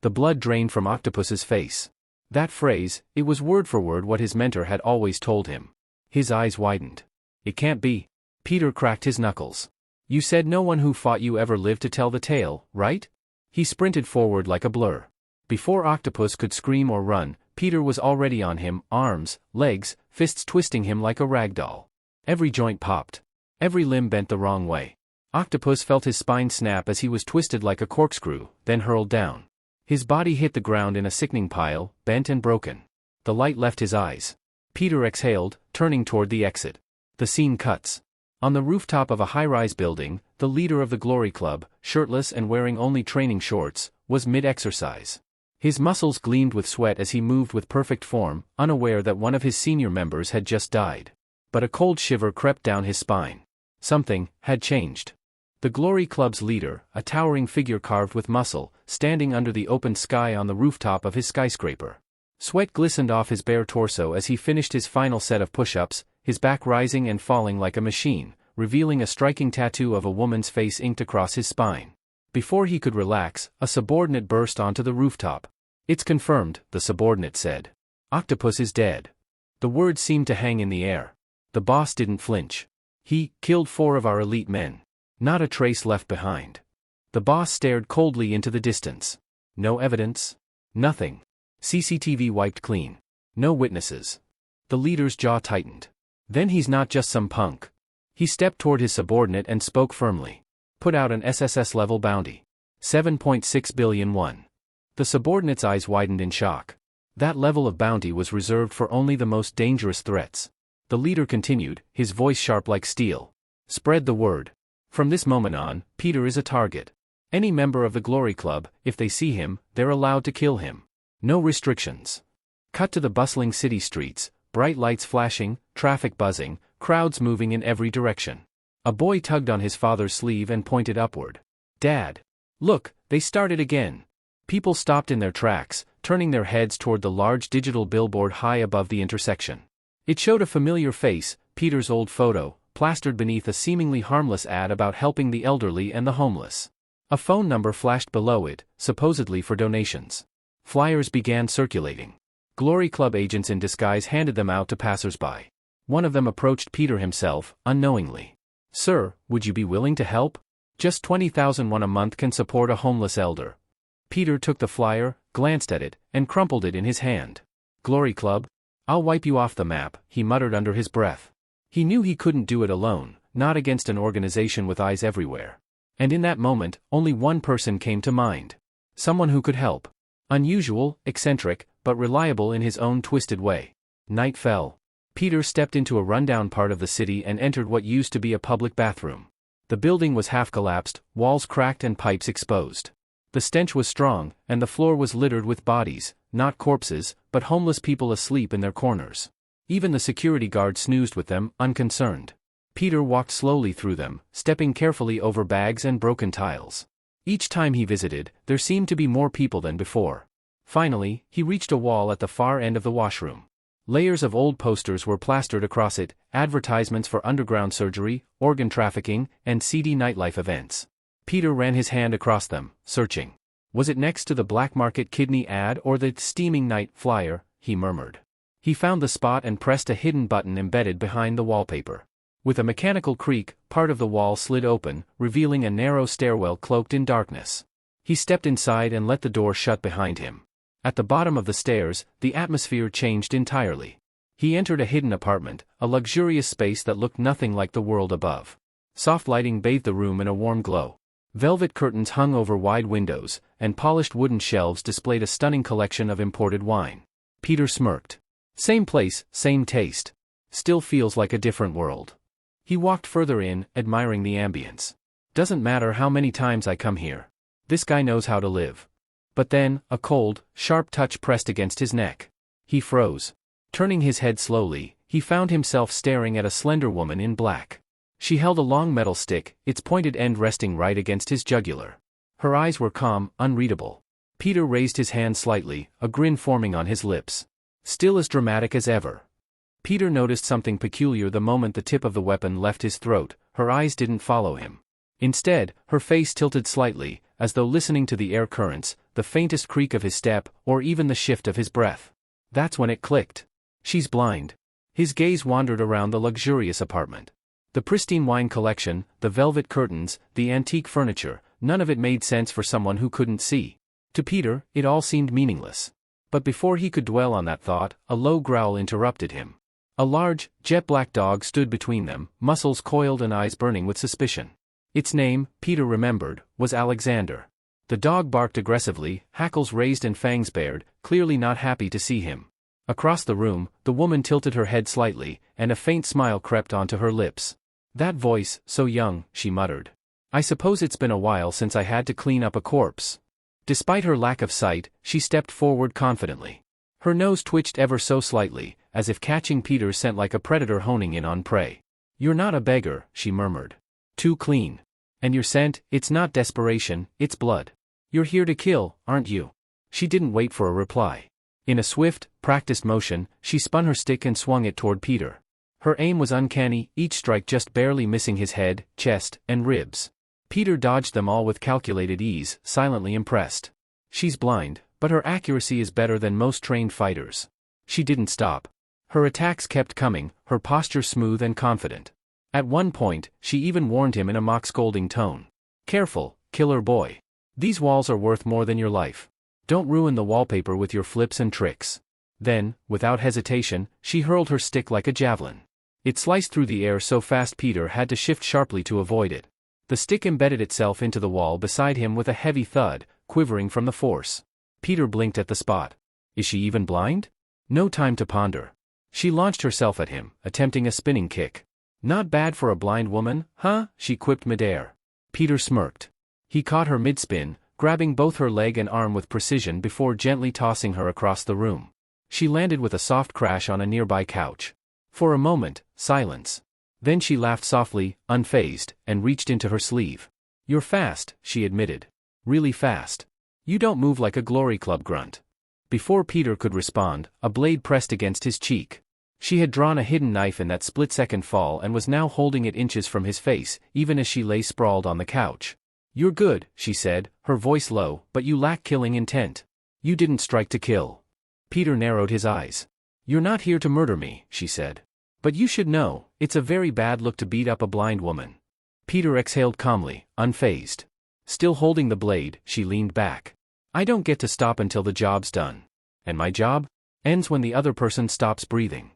The blood drained from Octopus's face. That phrase, it was word for word what his mentor had always told him. His eyes widened. "It can't be." Peter cracked his knuckles. "You said no one who fought you ever lived to tell the tale, right?" He sprinted forward like a blur. Before Octopus could scream or run, Peter was already on him, arms, legs, fists twisting him like a rag doll. Every joint popped. Every limb bent the wrong way. Octopus felt his spine snap as he was twisted like a corkscrew, then hurled down. His body hit the ground in a sickening pile, bent and broken. The light left his eyes. Peter exhaled, turning toward the exit. The scene cuts. On the rooftop of a high-rise building, the leader of the Glory Club, shirtless and wearing only training shorts, was mid-exercise. His muscles gleamed with sweat as he moved with perfect form, unaware that one of his senior members had just died. But a cold shiver crept down his spine. Something had changed. The Glory Club's leader, a towering figure carved with muscle, standing under the open sky on the rooftop of his skyscraper. Sweat glistened off his bare torso as he finished his final set of push-ups, his back rising and falling like a machine, revealing a striking tattoo of a woman's face inked across his spine. Before he could relax, a subordinate burst onto the rooftop. "It's confirmed," the subordinate said. "Octopus is dead." The words seemed to hang in the air. The boss didn't flinch. He killed 4 of our elite men. Not a trace left behind. The boss stared coldly into the distance. No evidence? Nothing. CCTV wiped clean. No witnesses. The leader's jaw tightened. Then he's not just some punk. He stepped toward his subordinate and spoke firmly. Put out an SSS-level bounty. 7.6 billion won. The subordinate's eyes widened in shock. That level of bounty was reserved for only the most dangerous threats. The leader continued, his voice sharp like steel. Spread the word. From this moment on, Peter is a target. Any member of the Glory Club, if they see him, they're allowed to kill him. No restrictions. Cut to the bustling city streets, bright lights flashing, traffic buzzing, crowds moving in every direction. A boy tugged on his father's sleeve and pointed upward. Dad! Look, they started again. People stopped in their tracks, turning their heads toward the large digital billboard high above the intersection. It showed a familiar face, Peter's old photo, plastered beneath a seemingly harmless ad about helping the elderly and the homeless. A phone number flashed below it, supposedly for donations. Flyers began circulating. Glory Club agents in disguise handed them out to passers-by. One of them approached Peter himself, unknowingly. Sir, would you be willing to help? Just 20,000 won a month can support a homeless elder. Peter took the flyer, glanced at it, and crumpled it in his hand. Glory Club? I'll wipe you off the map, he muttered under his breath. He knew he couldn't do it alone, not against an organization with eyes everywhere. And in that moment, only one person came to mind. Someone who could help. Unusual, eccentric, but reliable in his own twisted way. Night fell. Peter stepped into a rundown part of the city and entered what used to be a public bathroom. The building was half collapsed, walls cracked and pipes exposed. The stench was strong, and the floor was littered with bodies, not corpses, but homeless people asleep in their corners. Even the security guard snoozed with them, unconcerned. Peter walked slowly through them, stepping carefully over bags and broken tiles. Each time he visited, there seemed to be more people than before. Finally, he reached a wall at the far end of the washroom. Layers of old posters were plastered across it, advertisements for underground surgery, organ trafficking, and seedy nightlife events. Peter ran his hand across them, searching. Was it next to the black market kidney ad or the steaming night flyer? He murmured. He found the spot and pressed a hidden button embedded behind the wallpaper. With a mechanical creak, part of the wall slid open, revealing a narrow stairwell cloaked in darkness. He stepped inside and let the door shut behind him. At the bottom of the stairs, the atmosphere changed entirely. He entered a hidden apartment, a luxurious space that looked nothing like the world above. Soft lighting bathed the room in a warm glow. Velvet curtains hung over wide windows, and polished wooden shelves displayed a stunning collection of imported wine. Peter smirked. Same place, same taste. Still feels like a different world. He walked further in, admiring the ambience. Doesn't matter how many times I come here. This guy knows how to live. But then, a cold, sharp touch pressed against his neck. He froze. Turning his head slowly, he found himself staring at a slender woman in black. She held a long metal stick, its pointed end resting right against his jugular. Her eyes were calm, unreadable. Peter raised his hand slightly, a grin forming on his lips. Still as dramatic as ever. Peter noticed something peculiar the moment the tip of the weapon left his throat. Her eyes didn't follow him. Instead, her face tilted slightly, as though listening to the air currents, the faintest creak of his step, or even the shift of his breath. That's when it clicked. She's blind. His gaze wandered around the luxurious apartment. The pristine wine collection, the velvet curtains, the antique furniture, none of it made sense for someone who couldn't see. To Peter, it all seemed meaningless. But before he could dwell on that thought, a low growl interrupted him. A large, jet-black dog stood between them, muscles coiled and eyes burning with suspicion. Its name, Peter remembered, was Alexander. The dog barked aggressively, hackles raised and fangs bared, clearly not happy to see him. Across the room, the woman tilted her head slightly, and a faint smile crept onto her lips. That voice, so young, she muttered. I suppose it's been a while since I had to clean up a corpse. Despite her lack of sight, she stepped forward confidently. Her nose twitched ever so slightly, as if catching Peter's scent like a predator honing in on prey. You're not a beggar, she murmured. Too clean. And your scent, it's not desperation, it's blood. You're here to kill, aren't you? She didn't wait for a reply. In a swift, practiced motion, she spun her stick and swung it toward Peter. Her aim was uncanny, each strike just barely missing his head, chest, and ribs. Peter dodged them all with calculated ease, silently impressed. She's blind, but her accuracy is better than most trained fighters. She didn't stop. Her attacks kept coming, her posture smooth and confident. At one point, she even warned him in a mock-scolding tone. "Careful, killer boy. These walls are worth more than your life. Don't ruin the wallpaper with your flips and tricks." Then, without hesitation, she hurled her stick like a javelin. It sliced through the air so fast Peter had to shift sharply to avoid it. The stick embedded itself into the wall beside him with a heavy thud, quivering from the force. Peter blinked at the spot. Is she even blind? No time to ponder. She launched herself at him, attempting a spinning kick. "Not bad for a blind woman, huh?" she quipped midair. Peter smirked. He caught her mid-spin, grabbing both her leg and arm with precision before gently tossing her across the room. She landed with a soft crash on a nearby couch. For a moment, silence. Then she laughed softly, unfazed, and reached into her sleeve. "You're fast," she admitted. "Really fast. You don't move like a Glory Club grunt." Before Peter could respond, a blade pressed against his cheek. She had drawn a hidden knife in that split-second fall and was now holding it inches from his face, even as she lay sprawled on the couch. "You're good," she said, her voice low, "but you lack killing intent. You didn't strike to kill." Peter narrowed his eyes. "You're not here to murder me," she said. "But you should know, it's a very bad look to beat up a blind woman." Peter exhaled calmly, unfazed. Still holding the blade, she leaned back. "I don't get to stop until the job's done. And my job ends when the other person stops breathing."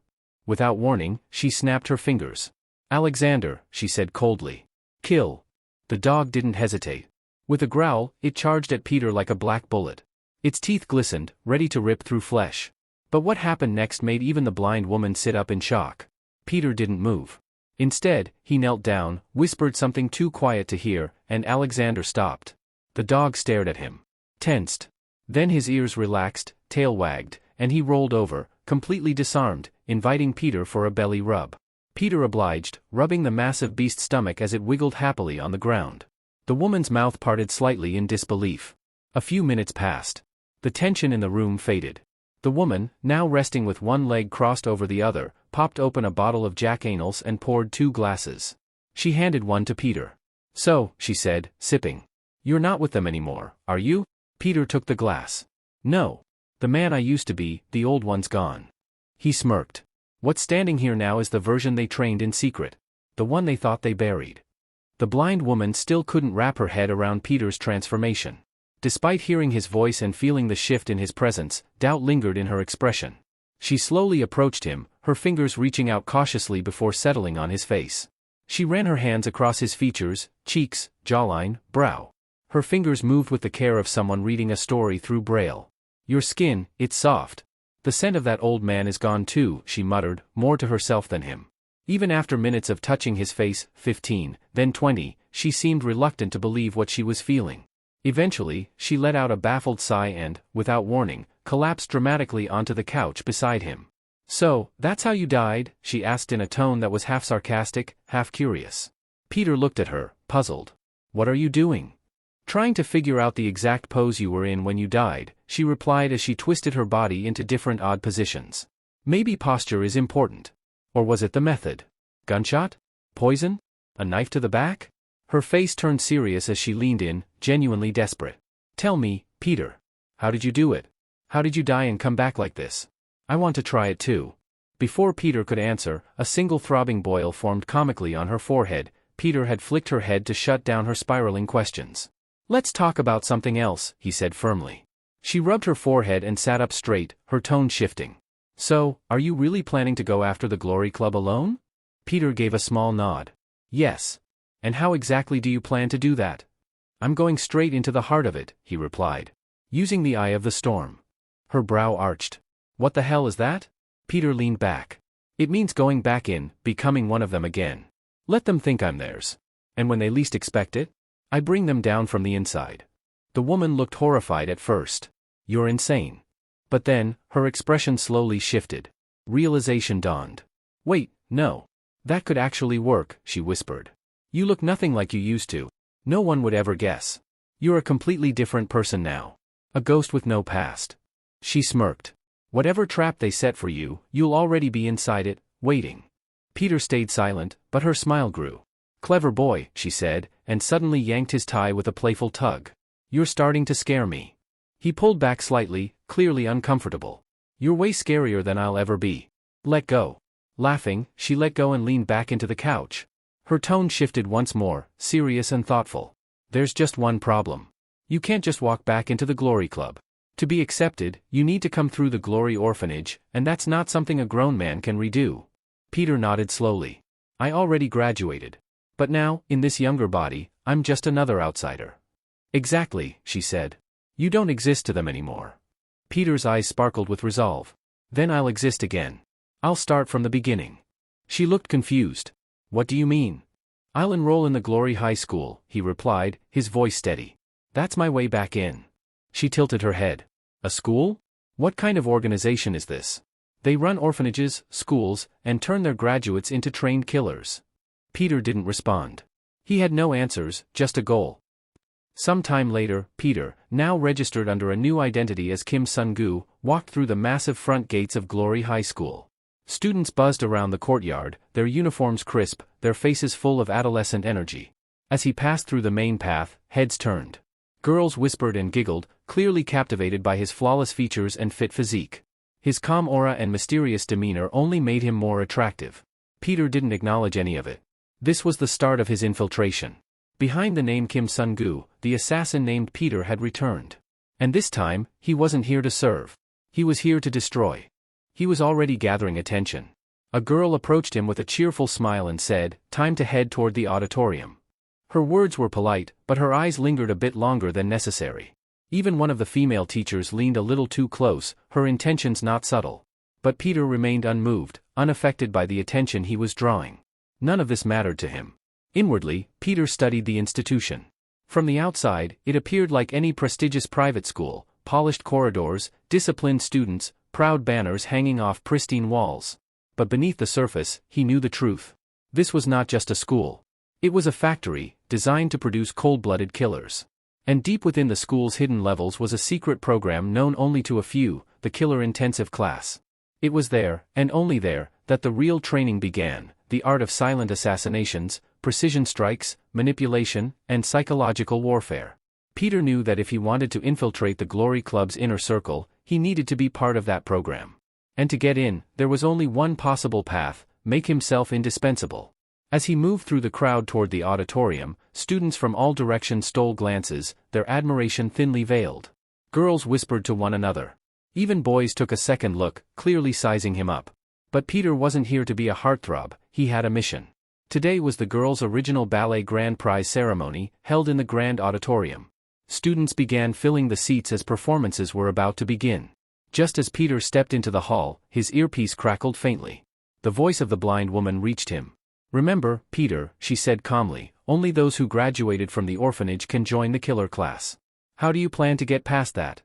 Without warning, she snapped her fingers. "Alexander," she said coldly. "Kill." The dog didn't hesitate. With a growl, it charged at Peter like a black bullet. Its teeth glistened, ready to rip through flesh. But what happened next made even the blind woman sit up in shock. Peter didn't move. Instead, he knelt down, whispered something too quiet to hear, and Alexander stopped. The dog stared at him. Tensed. Then his ears relaxed, tail wagged, and he rolled over, completely disarmed, inviting Peter for a belly rub. Peter obliged, rubbing the massive beast's stomach as it wiggled happily on the ground. The woman's mouth parted slightly in disbelief. A few minutes passed. The tension in the room faded. The woman, now resting with one leg crossed over the other, popped open a bottle of Jack Daniels and poured 2 glasses. She handed one to Peter. "So," she said, sipping. "You're not with them anymore, are you?" Peter took the glass. "No. The man I used to be, the old one's gone." He smirked. "What's standing here now is the version they trained in secret. The one they thought they buried." The blind woman still couldn't wrap her head around Peter's transformation. Despite hearing his voice and feeling the shift in his presence, doubt lingered in her expression. She slowly approached him, her fingers reaching out cautiously before settling on his face. She ran her hands across his features, cheeks, jawline, brow. Her fingers moved with the care of someone reading a story through Braille. "Your skin, it's soft. The scent of that old man is gone too," she muttered, more to herself than him. Even after minutes of touching his face, 15, then 20, she seemed reluctant to believe what she was feeling. Eventually, she let out a baffled sigh and, without warning, collapsed dramatically onto the couch beside him. "So, that's how you died?" she asked in a tone that was half sarcastic, half curious. Peter looked at her, puzzled. "What are you doing?" "Trying to figure out the exact pose you were in when you died," she replied as she twisted her body into different odd positions. "Maybe posture is important. Or was it the method? Gunshot? Poison? A knife to the back?" Her face turned serious as she leaned in, genuinely desperate. "Tell me, Peter. How did you do it? How did you die and come back like this? I want to try it too." Before Peter could answer, a single throbbing boil formed comically on her forehead. Peter had flicked her head to shut down her spiraling questions. "Let's talk about something else," he said firmly. She rubbed her forehead and sat up straight, her tone shifting. "So, are you really planning to go after the Glory Club alone?" Peter gave a small nod. "Yes. And how exactly do you plan to do that?" "I'm going straight into the heart of it," he replied. "Using the eye of the storm." Her brow arched. "What the hell is that?" Peter leaned back. "It means going back in, becoming one of them again. Let them think I'm theirs. And when they least expect it, I bring them down from the inside." The woman looked horrified at first. "You're insane." But then, her expression slowly shifted. Realization dawned. "Wait, no. That could actually work," she whispered. "You look nothing like you used to. No one would ever guess. You're a completely different person now. A ghost with no past." She smirked. "Whatever trap they set for you, you'll already be inside it, waiting." Peter stayed silent, but her smile grew. "Clever boy," she said, and suddenly yanked his tie with a playful tug. "You're starting to scare me." He pulled back slightly, clearly uncomfortable. "You're way scarier than I'll ever be." Let go. Laughing, she let go and leaned back into the couch. Her tone shifted once more, serious and thoughtful. There's just one problem. You can't just walk back into the Glory Club. To be accepted, you need to come through the Glory Orphanage, and that's not something a grown man can redo. Peter nodded slowly. I already graduated. But now, in this younger body, I'm just another outsider. Exactly, she said. You don't exist to them anymore. Peter's eyes sparkled with resolve. Then I'll exist again. I'll start from the beginning. She looked confused. What do you mean? I'll enroll in the Glory High School, he replied, his voice steady. That's my way back in. She tilted her head. A school? What kind of organization is this? They run orphanages, schools, and turn their graduates into trained killers. Peter didn't respond. He had no answers, just a goal. Some time later, Peter, now registered under a new identity as Kim Sun-gu, walked through the massive front gates of Glory High School. Students buzzed around the courtyard, their uniforms crisp, their faces full of adolescent energy. As he passed through the main path, heads turned. Girls whispered and giggled, clearly captivated by his flawless features and fit physique. His calm aura and mysterious demeanor only made him more attractive. Peter didn't acknowledge any of it. This was the start of his infiltration. Behind the name Kim Sun-gu, the assassin named Peter had returned. And this time, he wasn't here to serve. He was here to destroy. He was already gathering attention. A girl approached him with a cheerful smile and said, "Time to head toward the auditorium." Her words were polite, but her eyes lingered a bit longer than necessary. Even one of the female teachers leaned a little too close, her intentions not subtle. But Peter remained unmoved, unaffected by the attention he was drawing. None of this mattered to him. Inwardly, Peter studied the institution. From the outside, it appeared like any prestigious private school, polished corridors, disciplined students, proud banners hanging off pristine walls. But beneath the surface, he knew the truth. This was not just a school. It was a factory, designed to produce cold-blooded killers. And deep within the school's hidden levels was a secret program known only to a few, the Killer Intensive Class. It was there, and only there, that the real training began, the art of silent assassinations, precision strikes, manipulation, and psychological warfare. Peter knew that if he wanted to infiltrate the Glory Club's inner circle, he needed to be part of that program. And to get in, there was only one possible path: make himself indispensable. As he moved through the crowd toward the auditorium, students from all directions stole glances, their admiration thinly veiled. Girls whispered to one another. Even boys took a second look, clearly sizing him up. But Peter wasn't here to be a heartthrob, he had a mission. Today was the girls' original ballet grand prize ceremony, held in the grand auditorium. Students began filling the seats as performances were about to begin. Just as Peter stepped into the hall, his earpiece crackled faintly. The voice of the blind woman reached him. "Remember, Peter," she said calmly, "only those who graduated from the orphanage can join the killer class. How do you plan to get past that?"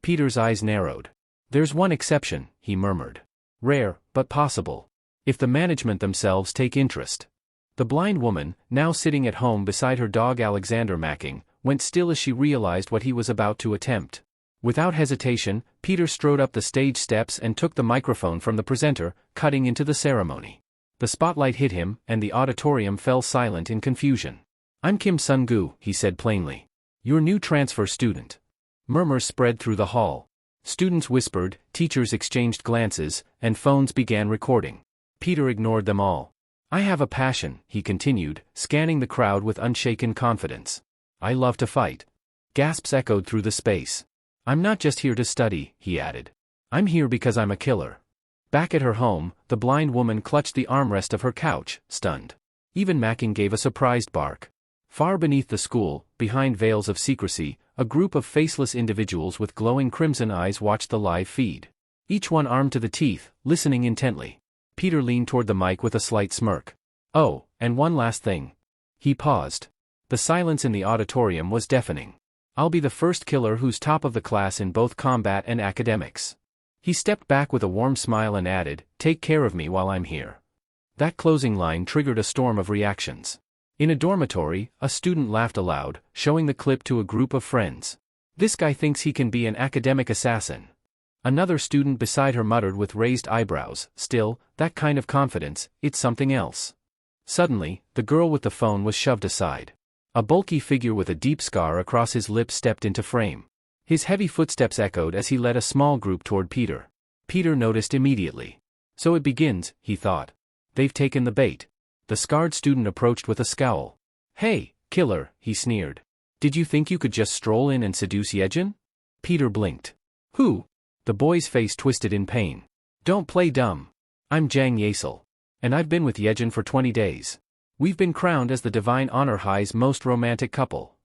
Peter's eyes narrowed. "There's one exception," he murmured. "Rare, but possible. If the management themselves take interest." The blind woman, now sitting at home beside her dog Alexander Macking, went still as she realized what he was about to attempt. Without hesitation, Peter strode up the stage steps and took the microphone from the presenter, cutting into the ceremony. The spotlight hit him, and the auditorium fell silent in confusion. "I'm Kim Sun-gu," he said plainly. "Your new transfer student." Murmurs spread through the hall. Students whispered, teachers exchanged glances, and phones began recording. Peter ignored them all. "I have a passion," he continued, scanning the crowd with unshaken confidence. "I love to fight." Gasps echoed through the space. "I'm not just here to study," he added. "I'm here because I'm a killer." Back at her home, the blind woman clutched the armrest of her couch, stunned. Even Macking gave a surprised bark. Far beneath the school, behind veils of secrecy, a group of faceless individuals with glowing crimson eyes watched the live feed. Each one armed to the teeth, listening intently. Peter leaned toward the mic with a slight smirk. "Oh, and one last thing." He paused. The silence in the auditorium was deafening. "I'll be the first killer who's top of the class in both combat and academics." He stepped back with a warm smile and added, "Take care of me while I'm here." That closing line triggered a storm of reactions. In a dormitory, a student laughed aloud, showing the clip to a group of friends. "This guy thinks he can be an academic assassin." Another student beside her muttered with raised eyebrows, "Still, that kind of confidence, it's something else." Suddenly, the girl with the phone was shoved aside. A bulky figure with a deep scar across his lip stepped into frame. His heavy footsteps echoed as he led a small group toward Peter. Peter noticed immediately. So it begins, he thought. They've taken the bait. The scarred student approached with a scowl. Hey, killer, he sneered. Did you think you could just stroll in and seduce Yejin? Peter blinked. Who? The boy's face twisted in pain. Don't play dumb. I'm Jang Yasel. And I've been with Yejin for 20 days. We've been crowned as the Divine Honor High's most romantic couple.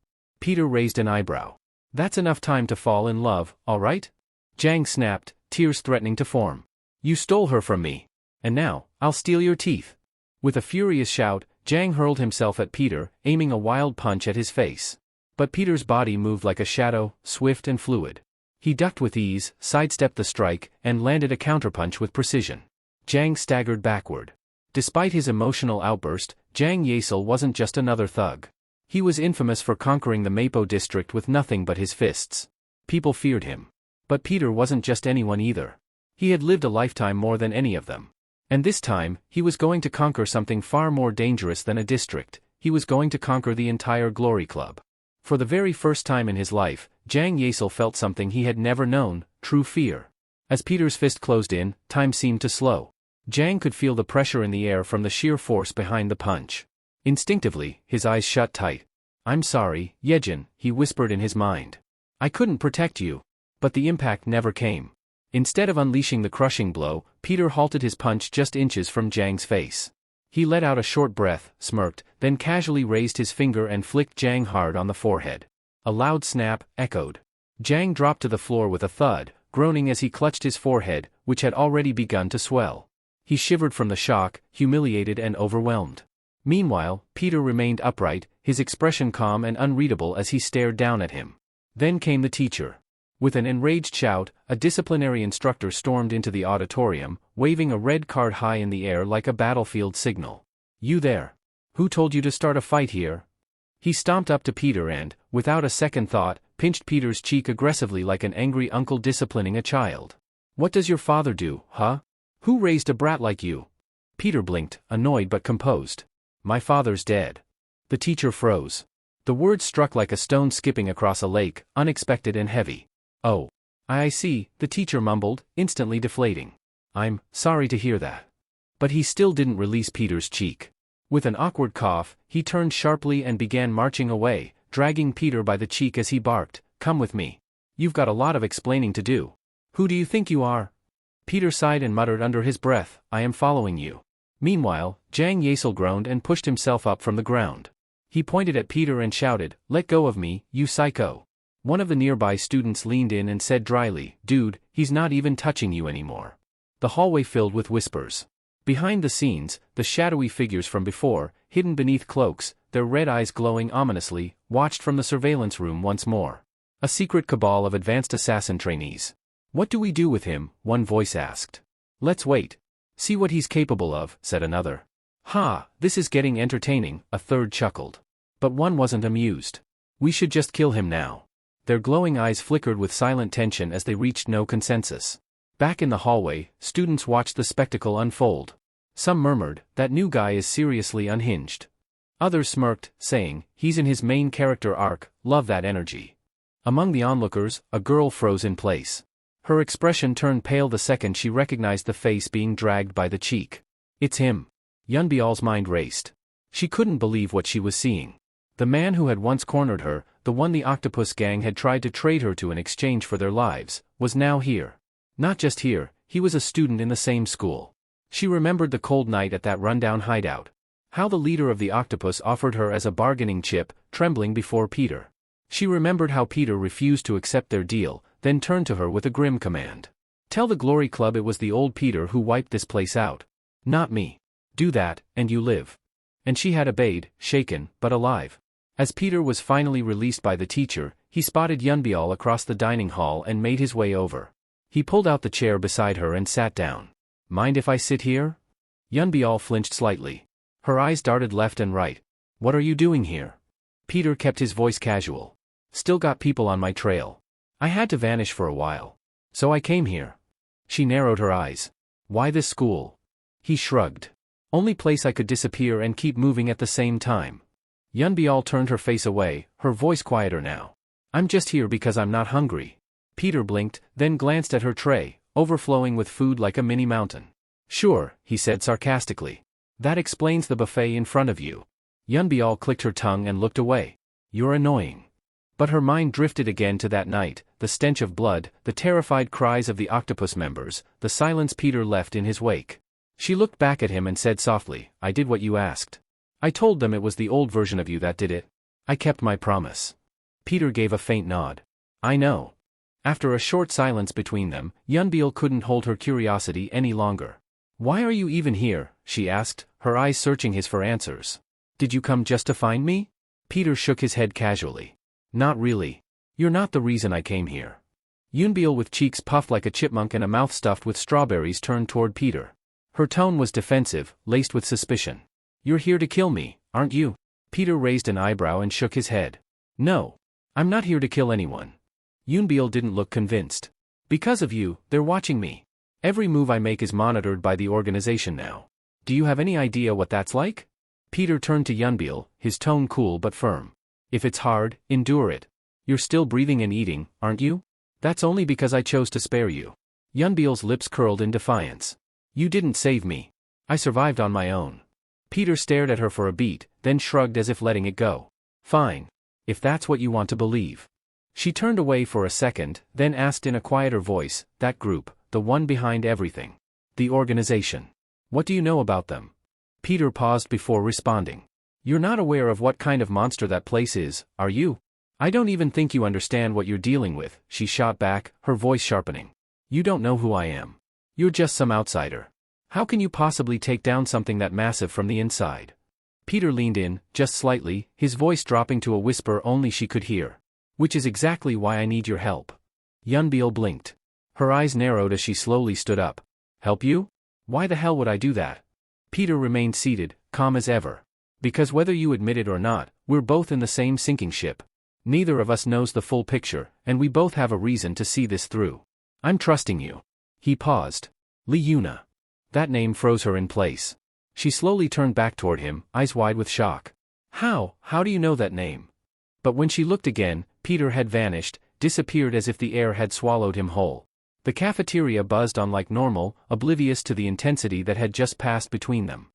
Peter raised an eyebrow. That's enough time to fall in love, all right? Jang snapped, tears threatening to form. You stole her from me. And now, I'll steal your teeth. With a furious shout, Jang hurled himself at Peter, aiming a wild punch at his face. But Peter's body moved like a shadow, swift and fluid. He ducked with ease, sidestepped the strike, and landed a counterpunch with precision. Jang staggered backward. Despite his emotional outburst, Jang Yasel wasn't just another thug. He was infamous for conquering the Mapo district with nothing but his fists. People feared him. But Peter wasn't just anyone either. He had lived a lifetime more than any of them. And this time, he was going to conquer something far more dangerous than a district. He was going to conquer the entire Glory Club. For the very first time in his life, Jang Yasel felt something he had never known, true fear. As Peter's fist closed in, time seemed to slow. Jang could feel the pressure in the air from the sheer force behind the punch. Instinctively, his eyes shut tight. I'm sorry, Yejin, he whispered in his mind. I couldn't protect you. But the impact never came. Instead of unleashing the crushing blow, Peter halted his punch just inches from Jang's face. He let out a short breath, smirked, then casually raised his finger and flicked Jang hard on the forehead. A loud snap echoed. Jang dropped to the floor with a thud, groaning as he clutched his forehead, which had already begun to swell. He shivered from the shock, humiliated and overwhelmed. Meanwhile, Peter remained upright, his expression calm and unreadable as he stared down at him. Then came the teacher. With an enraged shout, a disciplinary instructor stormed into the auditorium, waving a red card high in the air like a battlefield signal. You there. Who told you to start a fight here? He stomped up to Peter and, without a second thought, pinched Peter's cheek aggressively like an angry uncle disciplining a child. What does your father do, huh? Who raised a brat like you? Peter blinked, annoyed but composed. My father's dead. The teacher froze. The words struck like a stone skipping across a lake, unexpected and heavy. Oh. I see, the teacher mumbled, instantly deflating. I'm sorry to hear that. But he still didn't release Peter's cheek. With an awkward cough, he turned sharply and began marching away, dragging Peter by the cheek as he barked, Come with me. You've got a lot of explaining to do. Who do you think you are? Peter sighed and muttered under his breath, I am following you. Meanwhile, Jang Yasel groaned and pushed himself up from the ground. He pointed at Peter and shouted, Let go of me, you psycho. One of the nearby students leaned in and said dryly, Dude, he's not even touching you anymore. The hallway filled with whispers. Behind the scenes, the shadowy figures from before, hidden beneath cloaks, their red eyes glowing ominously, watched from the surveillance room once more. A secret cabal of advanced assassin trainees. What do we do with him? One voice asked. Let's wait. See what he's capable of, said another. Ha, this is getting entertaining, a third chuckled. But one wasn't amused. We should just kill him now. Their glowing eyes flickered with silent tension as they reached no consensus. Back in the hallway, students watched the spectacle unfold. Some murmured, that new guy is seriously unhinged. Others smirked, saying, he's in his main character arc, love that energy. Among the onlookers, a girl froze in place. Her expression turned pale the second she recognized the face being dragged by the cheek. It's him. Yunbial's mind raced. She couldn't believe what she was seeing. The man who had once cornered her, the one the octopus gang had tried to trade her to in exchange for their lives, was now here. Not just here, he was a student in the same school. She remembered the cold night at that rundown hideout. How the leader of the octopus offered her as a bargaining chip, trembling before Peter. She remembered how Peter refused to accept their deal, then turned to her with a grim command. Tell the Glory Club it was the old Peter who wiped this place out. Not me. Do that, and you live. And she had obeyed, shaken, but alive. As Peter was finally released by the teacher, he spotted Yunbial across the dining hall and made his way over. He pulled out the chair beside her and sat down. Mind if I sit here? Yunbial flinched slightly. Her eyes darted left and right. What are you doing here? Peter kept his voice casual. Still got people on my trail. I had to vanish for a while. So I came here. She narrowed her eyes. Why this school? He shrugged. Only place I could disappear and keep moving at the same time. Yunbial turned her face away, her voice quieter now. I'm just here because I'm not hungry. Peter blinked, then glanced at her tray, overflowing with food like a mini mountain. Sure, he said sarcastically. That explains the buffet in front of you. Yunbial clicked her tongue and looked away. You're annoying. But her mind drifted again to that night, the stench of blood, the terrified cries of the octopus members, the silence Peter left in his wake. She looked back at him and said softly, I did what you asked. I told them it was the old version of you that did it. I kept my promise. Peter gave a faint nod. I know. After a short silence between them, Yunbial couldn't hold her curiosity any longer. Why are you even here? She asked, her eyes searching his for answers. Did you come just to find me? Peter shook his head casually. Not really. You're not the reason I came here. Yunbial, with cheeks puffed like a chipmunk and a mouth stuffed with strawberries, turned toward Peter. Her tone was defensive, laced with suspicion. You're here to kill me, aren't you? Peter raised an eyebrow and shook his head. No. I'm not here to kill anyone. Yunbial didn't look convinced. Because of you, they're watching me. Every move I make is monitored by the organization now. Do you have any idea what that's like? Peter turned to Yunbial, his tone cool but firm. If it's hard, endure it. You're still breathing and eating, aren't you? That's only because I chose to spare you. Yunbial's lips curled in defiance. You didn't save me. I survived on my own. Peter stared at her for a beat, then shrugged as if letting it go. Fine. If that's what you want to believe. She turned away for a second, then asked in a quieter voice, that group, the one behind everything. The organization. What do you know about them? Peter paused before responding. You're not aware of what kind of monster that place is, are you? I don't even think you understand what you're dealing with, she shot back, her voice sharpening. You don't know who I am. You're just some outsider. How can you possibly take down something that massive from the inside? Peter leaned in, just slightly, his voice dropping to a whisper only she could hear. Which is exactly why I need your help. Yunbial blinked. Her eyes narrowed as she slowly stood up. Help you? Why the hell would I do that? Peter remained seated, calm as ever. Because whether you admit it or not, we're both in the same sinking ship. Neither of us knows the full picture, and we both have a reason to see this through. I'm trusting you. He paused. Li Yuna. That name froze her in place. She slowly turned back toward him, eyes wide with shock. How do you know that name? But when she looked again, Peter had vanished, disappeared as if the air had swallowed him whole. The cafeteria buzzed on like normal, oblivious to the intensity that had just passed between them.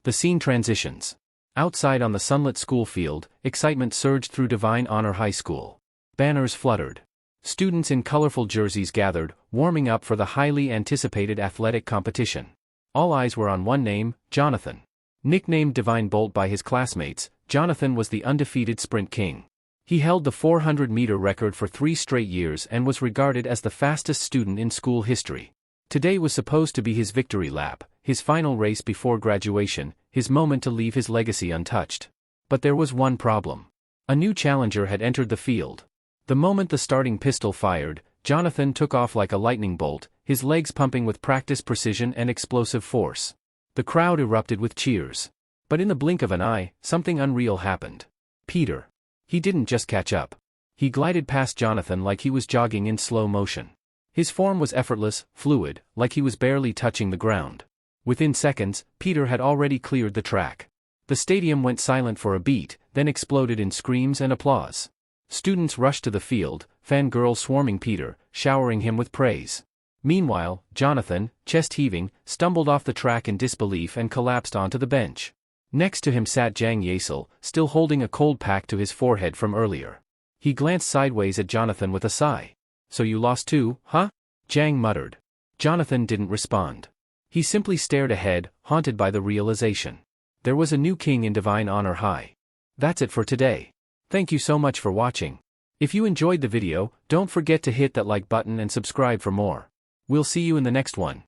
The scene transitions. Outside on the sunlit school field, excitement surged through Divine Honor High School. Banners fluttered. Students in colorful jerseys gathered, warming up for the highly anticipated athletic competition. All eyes were on one name, Jonathan. Nicknamed Divine Bolt by his classmates, Jonathan was the undefeated sprint king. He held the 400-meter record for 3 straight years and was regarded as the fastest student in school history. Today was supposed to be his victory lap, his final race before graduation, his moment to leave his legacy untouched. But there was one problem. A new challenger had entered the field. The moment the starting pistol fired, Jonathan took off like a lightning bolt, his legs pumping with practiced precision and explosive force. The crowd erupted with cheers. But in the blink of an eye, something unreal happened. Peter. He didn't just catch up. He glided past Jonathan like he was jogging in slow motion. His form was effortless, fluid, like he was barely touching the ground. Within seconds, Peter had already cleared the track. The stadium went silent for a beat, then exploded in screams and applause. Students rushed to the field, fangirls swarming Peter, showering him with praise. Meanwhile, Jonathan, chest heaving, stumbled off the track in disbelief and collapsed onto the bench. Next to him sat Jang Yasel, still holding a cold pack to his forehead from earlier. He glanced sideways at Jonathan with a sigh. So you lost too, huh? Jang muttered. Jonathan didn't respond. He simply stared ahead, haunted by the realization. There was a new king in Divine Honor High. That's it for today. Thank you so much for watching. If you enjoyed the video, don't forget to hit that like button and subscribe for more. We'll see you in the next one.